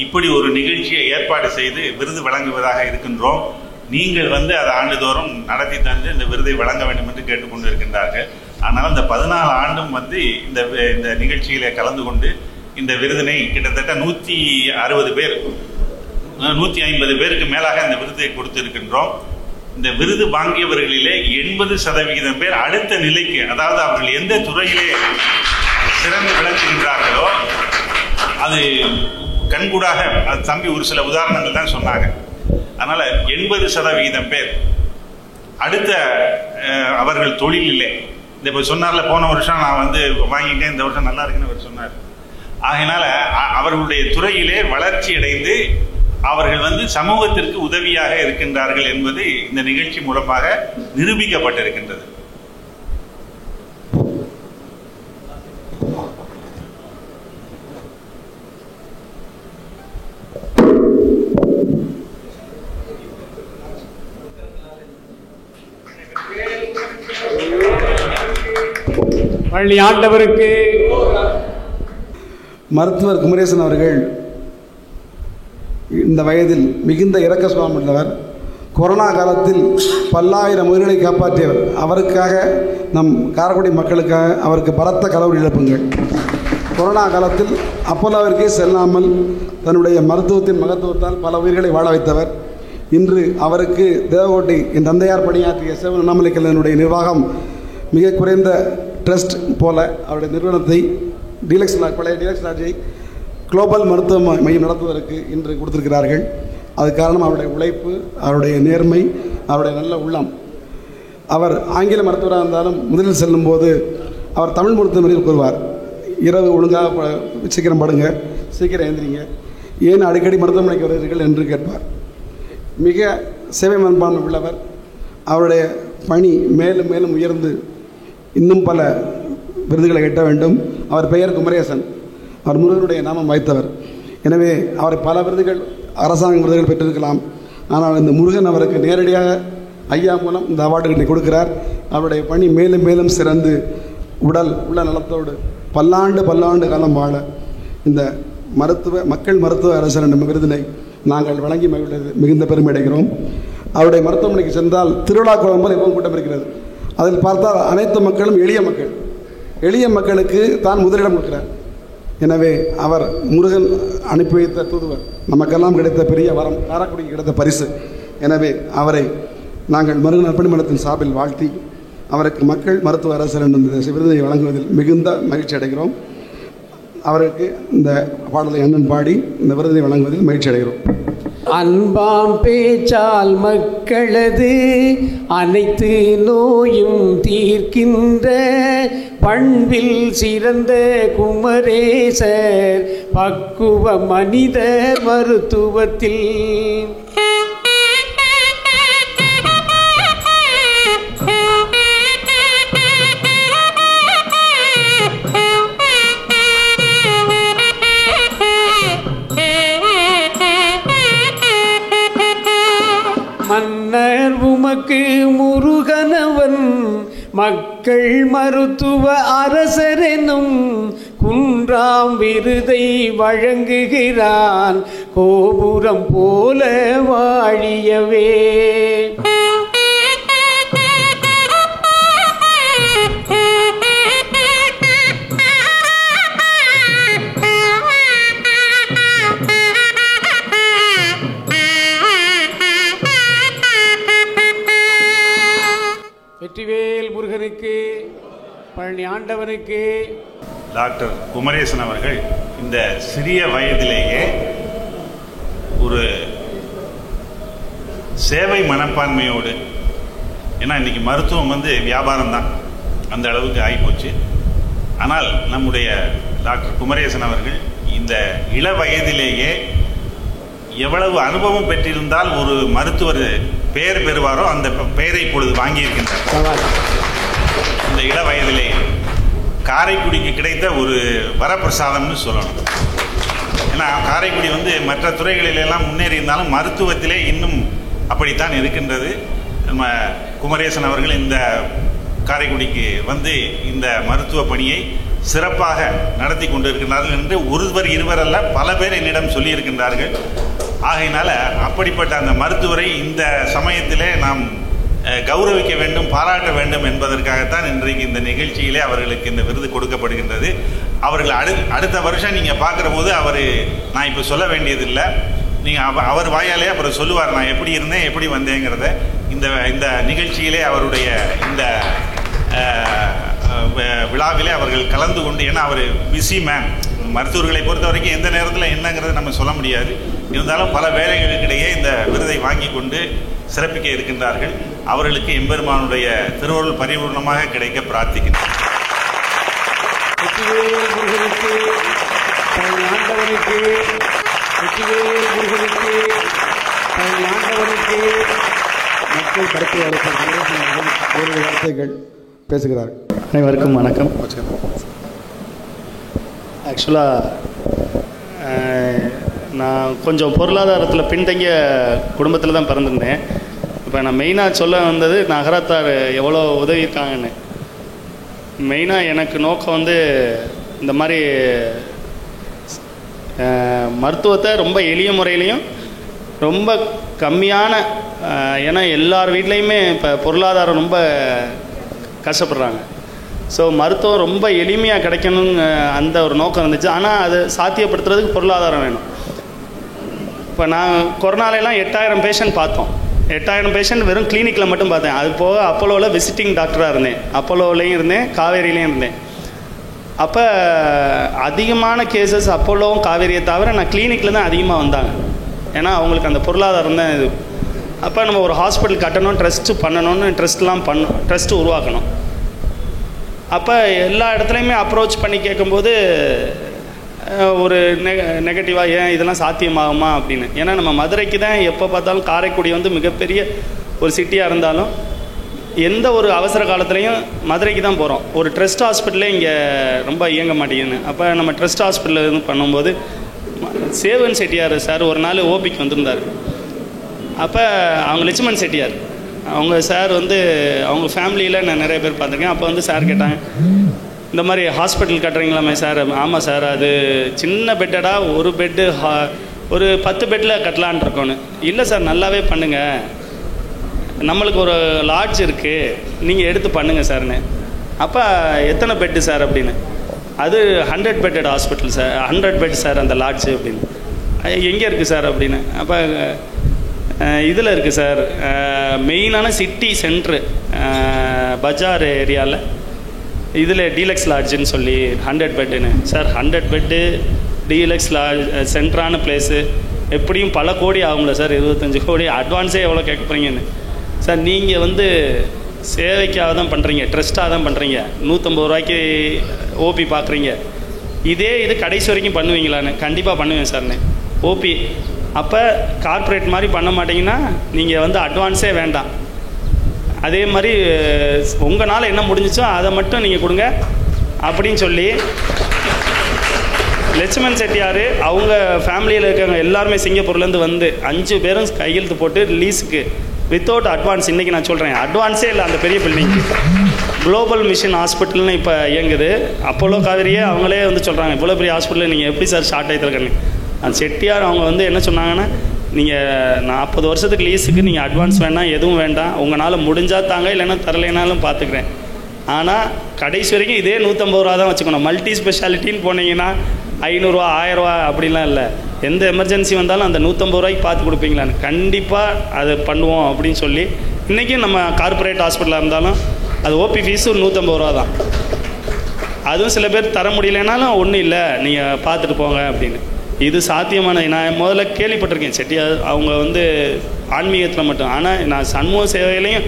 H: இப்படி ஒரு நிகழ்ச்சியை ஏற்பாடு செய்து விருது வழங்குவதாக இருக்கின்றோம். நீங்கள் வந்து அதை ஆண்டுதோறும் நடத்தி தந்து இந்த விருதை வழங்க வேண்டும் என்று கேட்டுக்கொண்டு இருக்கின்றார்கள். ஆனால் இந்த 14 ஆண்டும் வந்து இந்த நிகழ்ச்சியிலே கலந்து கொண்டு இந்த விருதினை கிட்டத்தட்ட 160 பேர் 150 பேருக்கு மேலாக இந்த விருதை கொடுத்திருக்கின்றோம். இந்த விருது வாங்கியவர்களிலே 80% பேர் அடுத்த நிலைக்கு, அதாவது அவர்கள் எந்த துறையிலே சிறந்து விளங்குகின்றார்களோ அது கண்கூடாக தம்பி ஒரு சில உதாரணங்கள் தான் சொன்னாங்க. அதனால 80% பேர் அடுத்த அவர்கள் தொழிலிலே இந்த இப்போ சொன்னார்ல, போன வருஷம் நான் வந்து வாங்கிட்டேன், இந்த வருஷம் நல்லா இருக்குன்னு அவர் சொன்னார். ஆகையினால அவர்களுடைய துறையிலே வளர்ச்சி அடைந்து அவர்கள் வந்து சமூகத்திற்கு உதவியாக இருக்கின்றார்கள் என்பது இந்த நிகழ்ச்சி மூலமாக நிரூபிக்கப்பட்டிருக்கின்றது.
B: பள்ளி ஆண்டவருக்கு.
G: மருத்துவர் குமரேசன் அவர்கள் இந்த வயதில் மிகுந்த இரக்க சுபாவம் உள்ளவர். கொரோனா காலத்தில் பல்லாயிரம் உயிர்களை காப்பாற்றியவர். அவருக்காக நம் காரைக்குடி மக்களுக்காக அவருக்கு பலத்த கடவுள் இழப்புங்கள். கொரோனா காலத்தில் அப்போலோவிற்கே செல்லாமல் தன்னுடைய மருத்துவத்தின் மகத்துவத்தால் பல உயிர்களை வாழ வைத்தவர். இன்று அவருக்கு தேவகோட்டை என் தந்தையார் பணியாற்றிய சேவன் அண்ணாமலை கல்லூரியினுடைய நிர்வாகம் மிக குறைந்த ட்ரஸ்ட் போல அவருடைய நிறுவனத்தை பழைய டீலக்ஸ் லாட்ஜை குளோபல் மருத்துவ மையம் நடத்துவதற்கு இன்று கொடுத்திருக்கிறார்கள். அது காரணம் அவருடைய உழைப்பு, அவருடைய நேர்மை, அவருடைய நல்ல உள்ளம். அவர் ஆங்கில மருத்துவராக இருந்தாலும் முதலில் செல்லும்போது அவர் தமிழ் மருத்துவ முறையில் கூறுவார், இரவு ஒழுங்காக சீக்கிரம் படுங்க, சீக்கிரம் எழுந்திரிங்க, ஏன் அடிக்கடி மருத்துவமனைக்கு வருகிறீர்கள் என்று கேட்பார். மிக சேவை மனப்பான்மை உள்ளவர். அவருடைய பணி மேலும் மேலும் உயர்ந்து இன்னும் பல விருதுகளை எட்ட வேண்டும். அவர் பெயர் குமரேசன். அவர் முருகனுடைய நாமம் வைத்தவர். எனவே அவர் பல விருதுகள், அரசாங்க விருதுகள் பெற்றிருக்கலாம். ஆனால் இந்த முருகன் அவருக்கு நேரடியாக ஐயா மூலம் இந்த அவார்டுகளை கொடுக்கிறார். அவருடைய பணி மேலும் மேலும் சிறந்து உள்ள நலத்தோடு பல்லாண்டு காலம் வாழ இந்த மக்கள் மருத்துவ அரசர் என்ற விருதினை நாங்கள் வழங்கி மகிழ்வது மிகுந்த பெருமை அடைகிறோம். அவருடைய மருத்துவமனைக்கு சென்றால் திருவிழா குழம்பு எப்பவும் கூட்டம் இருக்கிறது. அதில் பார்த்தால் அனைத்து மக்களும் எளிய மக்களுக்கு தான் முதலிடம் கொடுக்கிறார். எனவே அவர் முருகன் அனுப்பி வைத்த தூதுவர், நமக்கெல்லாம் கிடைத்த பெரிய வரம், காரைக்குடிக்கு கிடைத்த பரிசு. எனவே அவரை நாங்கள் முருகன் அர்ப்பணி மன்றத்தின் சார்பில் வாழ்த்தி அவருக்கு மக்கள் மருத்துவ அரசர் என்ற இந்த விருதை வழங்குவதில் மிகுந்த மகிழ்ச்சி அடைகிறோம். அவருக்கு இந்த பாடலை அண்ணன் பாடி இந்த விருதை வழங்குவதில் மகிழ்ச்சி அடைகிறோம்.
B: அன்பாம் பேச்சால் மக்களது அனைத்து நோயும் தீர்க்கின்ற பண்பில் சிறந்த குமரேசர் பக்குவ மனிதர் மருத்துவத்தில் மன்னர் உமக்கு முருகனவன் மக்கள் மருத்துவ அரசரெனும் குன்றாம் விருதை வழங்குகிறான் கோபுரம் போல வாழியவே. வெற்றிவேல் முருகனுக்கு, பழனி ஆண்டவனுக்கு.
H: டாக்டர் குமரேசன் அவர்கள் இந்த சிறிய வயதிலேயே ஒரு சேவை மனப்பான்மையோடு, ஏன்னா இன்னைக்கு மருத்துவம் வந்து வியாபாரம் தான், அந்த அளவுக்கு ஆகிப்போச்சு. ஆனால் நம்முடைய டாக்டர் குமரேசன் அவர்கள் இந்த இள வயதிலேயே எவ்வளவு அனுபவம் பெற்றிருந்தால் ஒரு மருத்துவர் பெயர் பெறுவாரோ அந்த பெயரை இப்பொழுது வாங்கியிருக்கின்றார். இந்த இள வயதிலே காரைக்குடிக்கு கிடைத்த ஒரு வரப்பிரசாதம்னு சொல்லணும். ஏன்னா காரைக்குடி மற்ற துறைகளிலெல்லாம் முன்னேறி இருந்தாலும் மருத்துவத்திலே இன்னும் அப்படித்தான் இருக்கின்றது. நம்ம குமரேசன் அவர்கள் இந்த காரைக்குடிக்கு இந்த மருத்துவ பணியை சிறப்பாக நடத்தி கொண்டிருக்கிறார்கள் என்று ஒருவர் இருவர் அல்ல பல பேர் என்னிடம் சொல்லியிருக்கின்றார்கள். ஆகையினால அப்படிப்பட்ட அந்த மருத்துவரை இந்த சமயத்திலே நாம் கௌரவிக்க வேண்டும், பாராட்ட வேண்டும் என்பதற்காகத்தான் இன்றைக்கு இந்த நிகழ்ச்சியிலே அவர்களுக்கு இந்த விருது கொடுக்கப்படுகின்றது. அவர்கள் அடுத்த வருஷம் நீங்கள் பார்க்குற போது நான் இப்போ சொல்ல வேண்டியதில்லை, நீங்கள் அவர் வாயாலே அப்புறம் சொல்லுவார் நான் எப்படி இருந்தேன் எப்படி வந்தேங்கிறத. இந்த நிகழ்ச்சியிலே அவருடைய இந்த விழாவிலே அவர்கள் கலந்து கொண்டு, ஏன்னா அவர் பிஸி மேன், மருத்துவர்களை பொறுத்த வரைக்கும் எந்த நேரத்தில் என்னங்கிறத நம்ம சொல்ல முடியாது. இருந்தாலும் பல வேலைகளுக்கிடையே இந்த விருதை வாங்கி கொண்டு சிறப்பிக்க இருக்கின்றார்கள். அவர்களுக்கு எம்பெருமானுடைய திருவருள் பரிபூர்ணமாக கிடைக்க பிரார்த்திக்கின்றனர்.
G: மக்கள் படைப்பு ஒரு வார்த்தைகள் பேசுகிறார்கள்.
D: அனைவருக்கும் வணக்கம். ஆக்சுவலாக நான் கொஞ்சம் பொருளாதாரத்தில் பின்தங்கிய குடும்பத்தில் தான் பிறந்திருந்தேன். இப்போ நான் மெயினாக சொல்ல வந்தது நகரத்தார் எவ்வளோ உதவியிருக்காங்கன்னு. மெயினாக எனக்கு நோக்கம் இந்த மாதிரி மருத்துவத்தை ரொம்ப எளிய முறையிலையும் ரொம்ப கம்மியான, ஏன்னா எல்லார் வீட்லேயுமே இப்போ பொருளாதாரம் ரொம்ப கஷ்டப்படுறாங்க. ஸோ மருத்துவம் ரொம்ப எளிமையாக கிடைக்கணுங்க அந்த ஒரு நோக்கம் இருந்துச்சு. ஆனால் அது சாத்தியப்படுத்துறதுக்கு பொருளாதாரம் வேணும். இப்போ நான் கொரோனாலெலாம் 8000 பேஷண்ட் பார்த்தோம். 8000 பேஷண்ட் வெறும் கிளினிக்கில் மட்டும் பார்த்தேன். அது போக அப்போலோவில் விசிட்டிங் டாக்டராக இருந்தேன். அப்போலோவிலையும் இருந்தேன், காவேரியிலையும் இருந்தேன். அப்போ அதிகமான கேசஸ் அப்போலோவும் காவேரியை தவிர நான் கிளினிக்கில் தான் அதிகமாக வந்தாங்க. ஏன்னா அவங்களுக்கு அந்த பொருளாதாரம் தான் இது. அப்போ நம்ம ஒரு ஹாஸ்பிட்டல் கட்டணும், ட்ரஸ்ட்டு பண்ணணும்னு ட்ரஸ்ட்டு உருவாக்கணும். அப்போ எல்லா இடத்துலையுமே அப்ரோச் பண்ணி கேட்கும்போது ஒரு நெகட்டிவாக ஏன் இதெல்லாம் சாத்தியமாகுமா அப்படின்னு. ஏன்னா நம்ம மதுரைக்கு தான் எப்போ பார்த்தாலும், காரைக்குடி மிகப்பெரிய ஒரு சிட்டியாக இருந்தாலும் எந்த ஒரு அவசர காலத்துலேயும் மதுரைக்கு தான் போகிறோம். ஒரு ட்ரஸ்ட் ஹாஸ்பிட்டலே இங்கே ரொம்ப இயங்க மாட்டேங்குதுன்னு. அப்போ நம்ம ட்ரஸ்ட் ஹாஸ்பிட்டலில் பண்ணும்போது சேவன் செட்டியார் சார் ஒரு நாள் ஓபிக்கு வந்திருந்தார். அப்போ அவங்க லட்சுமண் செட்டியார் அவங்க சார் அவங்க ஃபேமிலியில் நான் நிறைய பேர் பார்த்துருக்கேன். அப்போ சார் கேட்டாங்க, இந்த மாதிரி ஹாஸ்பிட்டல் கட்டுறீங்களாமே சார்? ஆமாம் சார், அது சின்ன பெட்டடா, ஒரு பெட்டு ஒரு 10 பெட்டில் கட்டலான் இருக்கோன்னு. இல்லை சார், நல்லாவே பண்ணுங்கள், நம்மளுக்கு ஒரு லாட்ஜ் இருக்குது, நீங்கள் எடுத்து பண்ணுங்கள் சார்னு. அப்போ எத்தனை பெட்டு சார் அப்படின்னு. அது 100 bedded hospital sir, 100 bed sir அந்த லாட்ஜு அப்படின்னு. எங்கே இருக்குது சார் அப்படின்னு. அப்போ இதில் இருக்குது சார், மெயினான சிட்டி சென்ட்ரு பஜார் ஏரியாவில் இதில் டீலக்ஸ் லாட்ஜுன்னு சொல்லி 100 பெட்டுன்னு. சார் 100 பெட்டு டீலக்ஸ் லாட்ஜ் சென்ட்ரான பிளேஸு எப்படியும் பல கோடி ஆகும்ல சார், 25 கோடி அட்வான்ஸே எவ்வளோ கேட்க போகிறீங்கன்னு. சார் நீங்கள் சேவைக்காக தான் பண்ணுறீங்க, ட்ரஸ்ட்டாக தான் பண்ணுறீங்க, 150 ரூபாய்க்கு ஓபி பார்க்குறீங்க, இது கடைசி வரைக்கும் பண்ணுவீங்களான்னு. கண்டிப்பாக பண்ணுவேன் சார்னு. ஓபி அப்போ கார்ப்பரேட் மாதிரி பண்ண மாட்டிங்கன்னா நீங்கள் அட்வான்ஸே வேண்டாம், அதே மாதிரி உங்களால் என்ன முடிஞ்சிச்சோ அதை மட்டும் நீங்கள் கொடுங்க அப்படின்னு சொல்லி லட்சுமண் செட்டியார் அவங்க ஃபேமிலியில் இருக்கிறவங்க எல்லாருமே சிங்கப்பூர்லேருந்து 5 பேரும் கையெழுத்து போட்டு லீஸுக்கு வித்தவுட் அட்வான்ஸ். இன்றைக்கி நான் சொல்கிறேன், அட்வான்ஸே இல்லை. அந்த பெரிய பில்டிங் குளோபல் மிஷன் ஹாஸ்பிட்டல்னு இப்போ இயங்குது. அப்போலோ காவேரியே அவங்களே சொல்கிறாங்க, இவ்வளோ பெரிய ஹாஸ்பிட்டலில் நீங்கள் எப்படி சார் ஷார்ட் ஆகிட்டுருக்கன்னு. அந்த செட்டியார் அவங்க என்ன சொன்னாங்கன்னா, நீங்கள் 40 வருஷத்துக்கு லீஸுக்கு நீங்கள் அட்வான்ஸ் வேண்டாம், எதுவும் வேண்டாம், உங்களால் முடிஞ்சால் தாங்க, இல்லைன்னா தரலைனாலும் பார்த்துக்கிறேன். ஆனால் கடைசி வரைக்கும் இதே 150 ரூபா தான் வச்சுக்கணும். மல்டி ஸ்பெஷாலிட்டின்னு போனீங்கன்னா 500 ரூபா 1000 ரூபா அப்படிலாம் இல்லை. எந்த எமர்ஜென்சி வந்தாலும் அந்த 150 ரூபாய்க்கு பார்த்து கொடுப்பீங்களான்னு. கண்டிப்பாக அதை பண்ணுவோம் அப்படின்னு சொல்லி இன்றைக்கும் நம்ம கார்ப்பரேட் ஹாஸ்பிட்டலாக இருந்தாலும் அது ஓபி ஃபீஸு 150 ரூபா தான். அதுவும் சில பேர் தர முடியலனாலும் ஒன்றும் இல்லை, நீங்கள் பார்த்துட்டு போங்க அப்படின்னு. இது சாத்தியமான, நான் முதல்ல கேள்விப்பட்டிருக்கேன் செட்டியார் அவங்க ஆன்மீகத்தில் மட்டும். ஆனால் நான் சண்முக சேவையிலையும்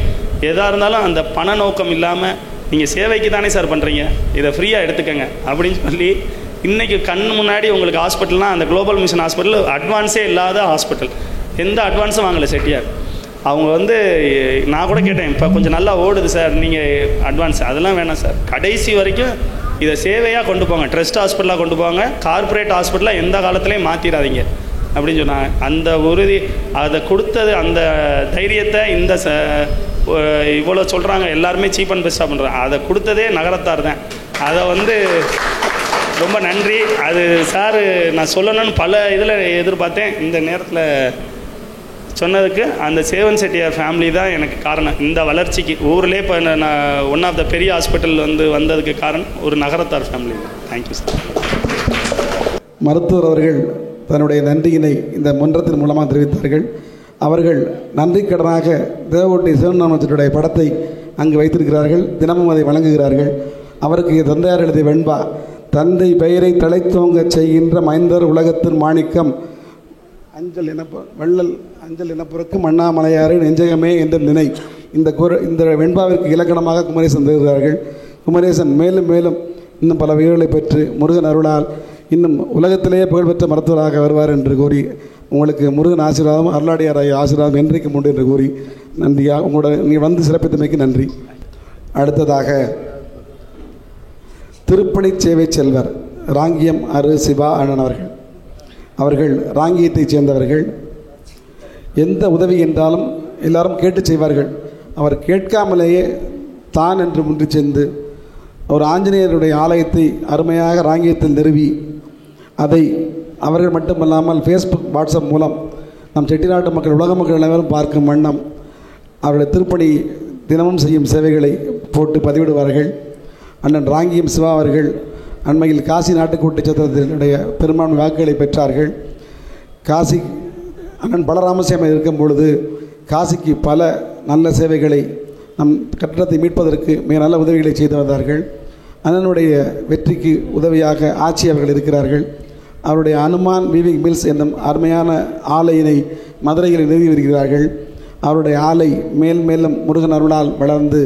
D: எதாக இருந்தாலும் அந்த பண நோக்கம் இல்லாமல் நீங்கள் சேவைக்கு தானே சார் பண்ணுறீங்க, இதை ஃப்ரீயாக எடுத்துக்கங்க அப்படின்னு சொல்லி இன்றைக்கி கண் முன்னாடி உங்களுக்கு ஹாஸ்பிட்டல்னால் அந்த குளோபல் மிஷன் ஹாஸ்பிட்டல் அட்வான்ஸே இல்லாத ஹாஸ்பிட்டல், எந்த அட்வான்ஸும் வாங்கலை செட்டியார். அவங்க வந்து நான் கூட கேட்டேன், இப்போ கொஞ்சம் நல்லா ஓடுது சார், நீங்கள் அட்வான்ஸ் அதெல்லாம் வேணாம் சார், கடைசி வரைக்கும் இதை சேவையாக கொண்டு போங்க, ட்ரஸ்ட் ஹாஸ்பிட்டலாக கொண்டு போங்க, கார்ப்பரேட் ஹாஸ்பிட்டலாக எந்த காலத்துலேயும் மாற்றிடாதீங்க அப்படின்னு சொன்னாங்க. அந்த உறுதி அதை கொடுத்தது, அந்த தைரியத்தை இந்த இவ்வளோ சொல்கிறாங்க எல்லாருமே சீப் அண்ட் பெஸ்ட்டாக பண்ணுறாங்க, அதை கொடுத்ததே நகரத்தார் தான். அதை வந்து ரொம்ப நன்றி. அது சார் நான் சொல்லணும்னு பல இதில் எதிர்பார்த்தேன், இந்த நேரத்தில் சொன்னதுக்கு அந்த சேவன் செட்டியார் ஃபேமிலி தான் எனக்கு காரணம். இந்த வளர்ச்சிக்கு ஊரிலே இப்போ நான் ஒன் ஆஃப் த பெரிய ஹாஸ்பிட்டல் வந்ததுக்கு காரணம் ஒரு நகரத்தார் ஃபேமிலி தான். Thank you sir.
G: மருத்துவர் அவர்கள் தன்னுடைய நன்றியினை இந்த மன்றத்தின் மூலமாக தெரிவித்தார்கள். அவர்கள் நன்றி கடனாக தேவகோட்டை சிவநாமத்தினுடைய படத்தை அங்கு வைத்திருக்கிறார்கள், தினமும் அதை வழங்குகிறார்கள். அவருக்கு தந்தையார் எழுதிய வெண்பா, தந்தை பெயரை தலைத்தோங்க செய்கின்ற மைந்தர் உலகத்தின் மாணிக்கம் அஞ்சல் வள்ளல் அஞ்சல் எனப்புறக்கும் அண்ணாமலையாரை நெஞ்சகமே என்ற நினை. இந்த வெண்பாவிற்கு இலக்கணமாக குமரேசன் தருகிறார்கள். குமரேசன் மேலும் மேலும் இன்னும் பல வீரர்களை பெற்று முருகன் அருளால் இன்னும் உலகத்திலேயே புகழ்பெற்ற மருத்துவராக வருவார் என்று கூறி, உங்களுக்கு முருகன் ஆசீர்வாதம் அருளாடியாராய ஆசீர்வாதம் என்றைக்கும் உண்டு என்று கூறி நன்றியாக உங்களோட நீங்கள் வந்து சிறப்பித்தமைக்கு நன்றி. அடுத்ததாக திருப்பணி சேவை செல்வர் ராங்கியம் அரு சிவா அண்ணன் அவர்கள் ராங்கியத்தைச் சேர்ந்தவர்கள். எந்த உதவி என்றாலும் எல்லாரும் கேட்டு செய்வார்கள். அவர் கேட்காமலேயே தான் என்று முன்றி சென்று ஒரு ஆஞ்சநேயருடைய ஆலயத்தை அருமையாக ராங்கியத்தில் நிறுவி அதை அவர்கள் மட்டுமல்லாமல் ஃபேஸ்புக் வாட்ஸ்அப் மூலம் நம் செட்டிநாட்டு மக்கள் உலக மக்கள் அனைவரும் பார்க்கும் வண்ணம் அவருடைய திருப்பணி தினமும் செய்யும் சேவைகளை போட்டு பதிவிடுவார்கள். அண்ணன் ராங்கியம் சிவா அவர்கள் அண்மையில் காசி நாட்டுக்கூட்டு சத்திரத்தினுடைய பெரும்பான்மை வாக்குகளை பெற்றார்கள். காசி அண்ணன் பலராமசாமி இருக்கும் பொழுது காசிக்கு பல நல்ல சேவைகளை நம் கட்டடத்தை மீட்பதற்கு மிக நல்ல உதவிகளை செய்து வந்தார்கள். அண்ணனுடைய வெற்றிக்கு உதவியாக ஆட்சி அவர்கள் இருக்கிறார்கள். அவருடைய அனுமான் வீவிங் மில்ஸ் என்னும் அருமையான ஆலையினை மதுரையில் நிறுவி வருகிறார்கள். அவருடைய ஆலை மேல் மேலும் முருகன் அருளால் வளர்ந்து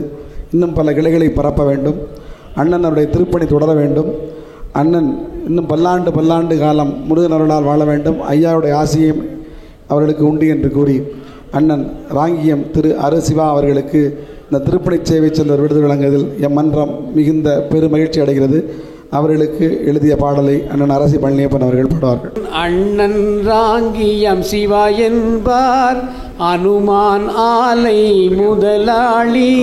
G: இன்னும் பல கிளைகளை பரப்ப வேண்டும். அண்ணன் அவருடைய திருப்பணி தொடர வேண்டும். அண்ணன் இன்னும் பல்லாண்டு காலம் முருகன் அருளால் வாழ வேண்டும். ஐயாவுடைய ஆசையும் அவர்களுக்கு உண்டு என்று கூறி அண்ணன் ராங்கியம் திரு அரு சிவா அவர்களுக்கு இந்த திருப்பணி சேவை செல்வர் விருது வழங்குவதில் எம் மன்றம் மிகுந்த பெருமகிழ்ச்சி அடைகிறது. அவர்களுக்கு எழுதிய பாடலை அண்ணன் அரசி பழனியப்பன் அவர்கள் பாடுவார்கள்.
B: அண்ணன் ராங்கியம் சிவா என்பார் அனுமான் ஆலை முதலாளி,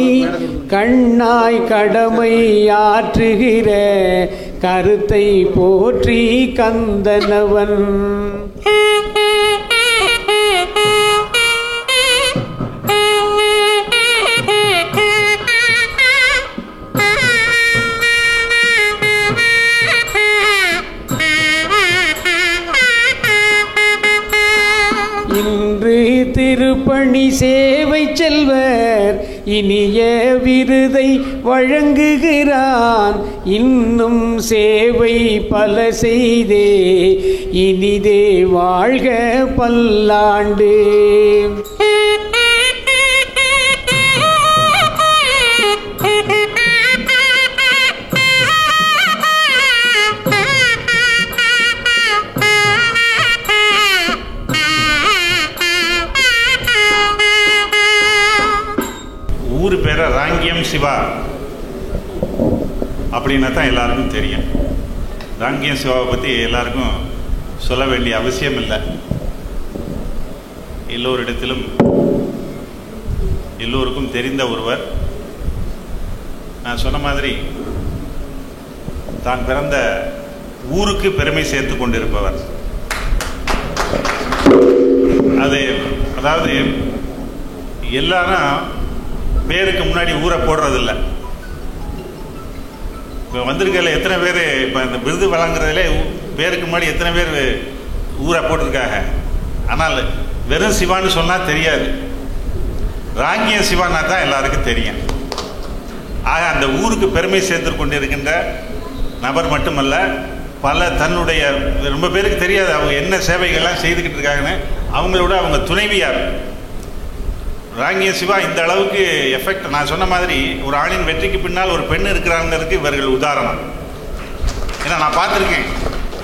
B: கண்ணாய் கடமை ஆற்றுகிற கருத்தை போற்றி கந்தனவன். இன்று திருப்பணி சேவை செல்வர் இனிய விருதை வழங்குகிறான். இன்னும் சேவை பல செய்தே இனிதே வாழ்க பல்லாண்டு.
H: ஊர் பேரை ராங்கியம் சிவா அப்படின்னா தான் எல்லாருக்கும் தெரியும். ராங்கியம் சிவாவை பற்றி எல்லாருக்கும் சொல்ல வேண்டிய அவசியம் இல்லை. எல்லோரிடத்திலும் எல்லோருக்கும் தெரிந்த ஒருவர். நான் சொன்ன மாதிரி தான் பிறந்த ஊருக்கு பெருமை சேர்த்து கொண்டிருப்பவர். அதாவது எல்லாரும் பேருக்கு முன்னாடி ஊரை போடுறதில்ல. இப்போ வந்திருக்கல எத்தனை பேர் இப்போ இந்த விருது வழங்குறதுல பேருக்கு முன்னாடி எத்தனை பேர் ஊரை போட்டிருக்காங்க. ஆனால் வெறும் சிவான்னு சொன்னால் தெரியாது, ராங்கிய சிவானா தான் எல்லாருக்கும் தெரியும். ஆக அந்த ஊருக்கு பெருமை சேர்த்து கொண்டிருக்கின்ற நபர் மட்டுமல்ல, பல தன்னுடைய ரொம்ப பேருக்கு தெரியாது அவங்க என்ன சேவைகள்லாம் செய்துக்கிட்டு இருக்காங்கன்னு. அவங்களோட அவங்க துணைவியார் ராங்கிய சிவா இந்த அளவுக்கு எஃபெக்ட். நான் சொன்ன மாதிரி ஒரு ஆணின் வெற்றிக்கு பின்னால் ஒரு பெண் இருக்கிறாங்கிறதுக்கு இவர்கள் உதாரணம். ஏன்னா நான் பார்த்துருக்கேன்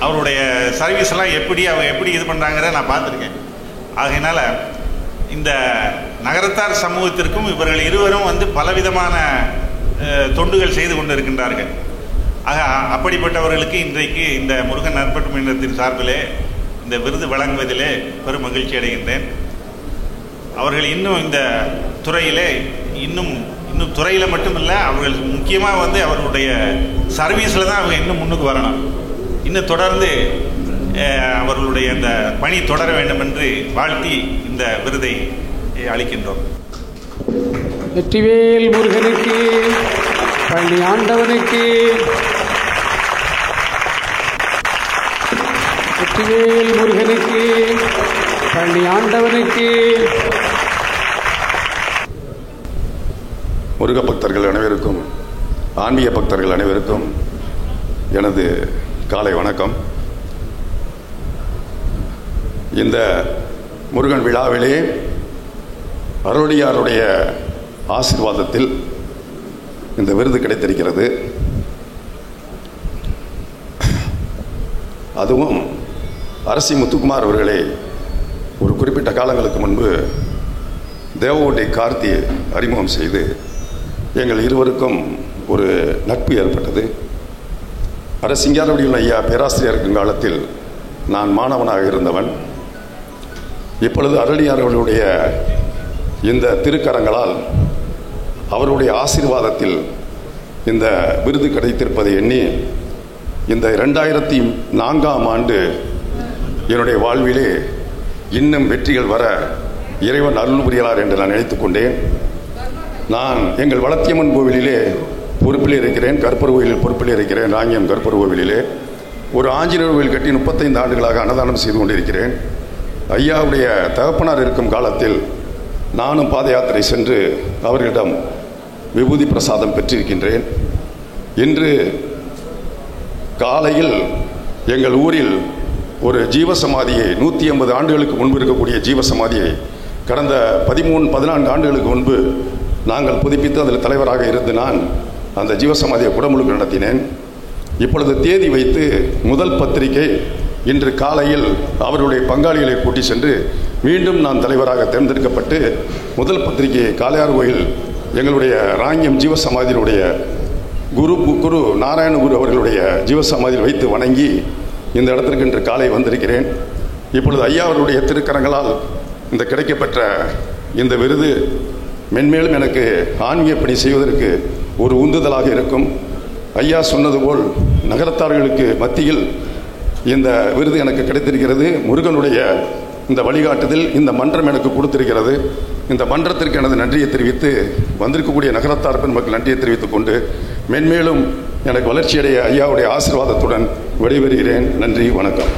H: அவருடைய சர்வீஸ் எல்லாம் அவங்க எப்படி இது பண்ணுறாங்கிறத நான் பார்த்துருக்கேன். ஆகையினால இந்த நகரத்தார் சமூகத்திற்கும் இவர்கள் இருவரும் வந்து பலவிதமான தொண்டுகள் செய்து கொண்டு இருக்கின்றார்கள். ஆக அப்படிப்பட்டவர்களுக்கு இன்றைக்கு இந்த முருகன் நற்பட்டு மன்றத்தின் சார்பிலே இந்த விருது வழங்குவதிலே பெரும் மகிழ்ச்சி அடைகின்றேன். அவர்கள் இன்னும் இந்த துறையிலே இன்னும் துறையில் மட்டுமில்லை, அவர்கள் முக்கியமாக வந்து அவர்களுடைய சர்வீஸில் தான் அவங்க இன்னும் முன்னுக்கு வரணும். இன்னும் தொடர்ந்து அவர்களுடைய அந்த பணி தொடர வேண்டும் என்று வாழ்த்தி இந்த விருதை அளிக்கின்றோம்.
B: வெற்றிவேல் முருகனுக்கு, பழனி ஆண்டவனுக்கு, வெற்றிவேல் முருகனுக்கு, பழனி ஆண்டவனுக்கு.
I: முருக பக்தர்கள் அனைவருக்கும், ஆன்மீக பக்தர்கள் அனைவருக்கும் எனது காலை வணக்கம். இந்த முருகன் விழாவிலே அருளியாருடைய ஆசீர்வாதத்தில் இந்த விருது கிடைத்திருக்கிறது. அதுவும் அரசி முத்துக்குமார் அவர்களை ஒரு குறிப்பிட்ட காலங்களுக்கு முன்பு தேவகோட்டை கார்த்தி அறிமுகம் செய்து எங்கள் இருவருக்கும் ஒரு நட்பு ஏற்பட்டது. சிங்காரவடியில் ஐயா பேராசிரியர் இருக்கும் காலத்தில் நான் மாணவனாக இருந்தவன். இப்பொழுது அருளியார் அவர்களுடைய இந்த திருக்கரங்களால் அவருடைய ஆசீர்வாதத்தில் இந்த விருது கிடைத்திருப்பதை எண்ணி இந்த 2004ஆம் ஆண்டு என்னுடைய வாழ்விலே இன்னும் வெற்றிகள் வர இறைவன் அருள் புரியலார் என்று நான் நினைத்துக் கொண்டேன். நான் எங்கள் வளத்தியம்மன் கோவிலிலே பொறுப்பில் இருக்கிறேன், கற்பர் கோயிலில் பொறுப்பில் இருக்கிறேன். ராங்கியம் கற்பர் கோவிலிலே ஒரு ஆஞ்சநேயர் கோவில் கட்டி 35 ஆண்டுகளாக அன்னதானம் செய்து கொண்டிருக்கிறேன். ஐயாவுடைய தகப்பனார் இருக்கும் காலத்தில் நானும் பாத யாத்திரை சென்று அவர்களிடம் விபூதி பிரசாதம் பெற்றிருக்கின்றேன். இன்று காலையில் எங்கள் ஊரில் ஒரு ஜீவசமாதியை 150 ஆண்டுகளுக்கு முன்பு இருக்கக்கூடிய ஜீவசமாதியை கடந்த 13-14 ஆண்டுகளுக்கு முன்பு நாங்கள் புதுப்பித்து அதில் தலைவராக இருந்து நான் அந்த ஜீவசமாதியை குடமுழுக்கு நடத்தினேன். இப்பொழுது தேதி வைத்து முதல் பத்திரிகை இன்று காலையில் அவருடைய பங்காளிகளை கூட்டி சென்று மீண்டும் நான் தலைவராக தேர்ந்தெடுக்கப்பட்டு முதல் பத்திரிகையை காளையார் கோயில் எங்களுடைய ராங்கியம் ஜீவசமாதியினுடைய குரு நாராயணகுரு அவர்களுடைய ஜீவசமாதியில் வைத்து வணங்கி இந்த இடத்திற்கு இன்று காலை வந்திருக்கிறேன். இப்பொழுது ஐயா அவருடைய திருக்கரங்களால் இந்த கிடைக்கப்பெற்ற இந்த விருது மென்மேலும் எனக்கு ஆன்மீக பணி செய்வதற்கு ஒரு உந்துதலாக இருக்கும். ஐயா சொன்னது போல் நகரத்தார்களுக்கு மத்தியில் இந்த விருது எனக்கு கிடைத்திருக்கிறது. முருகனுடைய இந்த வழிகாட்டுதல் இந்த மன்றம் எனக்கு கொடுத்திருக்கிறது. இந்த மன்றத்திற்கு எனது நன்றியை தெரிவித்து வந்திருக்கக்கூடிய நகரத்தார் பெருமக்கள் நன்றியை தெரிவித்துக் கொண்டு மென்மேலும் எனக்கு வளர்ச்சியடைய ஐயாவுடைய ஆசீர்வாதத்துடன் விடைபெறுகிறேன். நன்றி, வணக்கம்.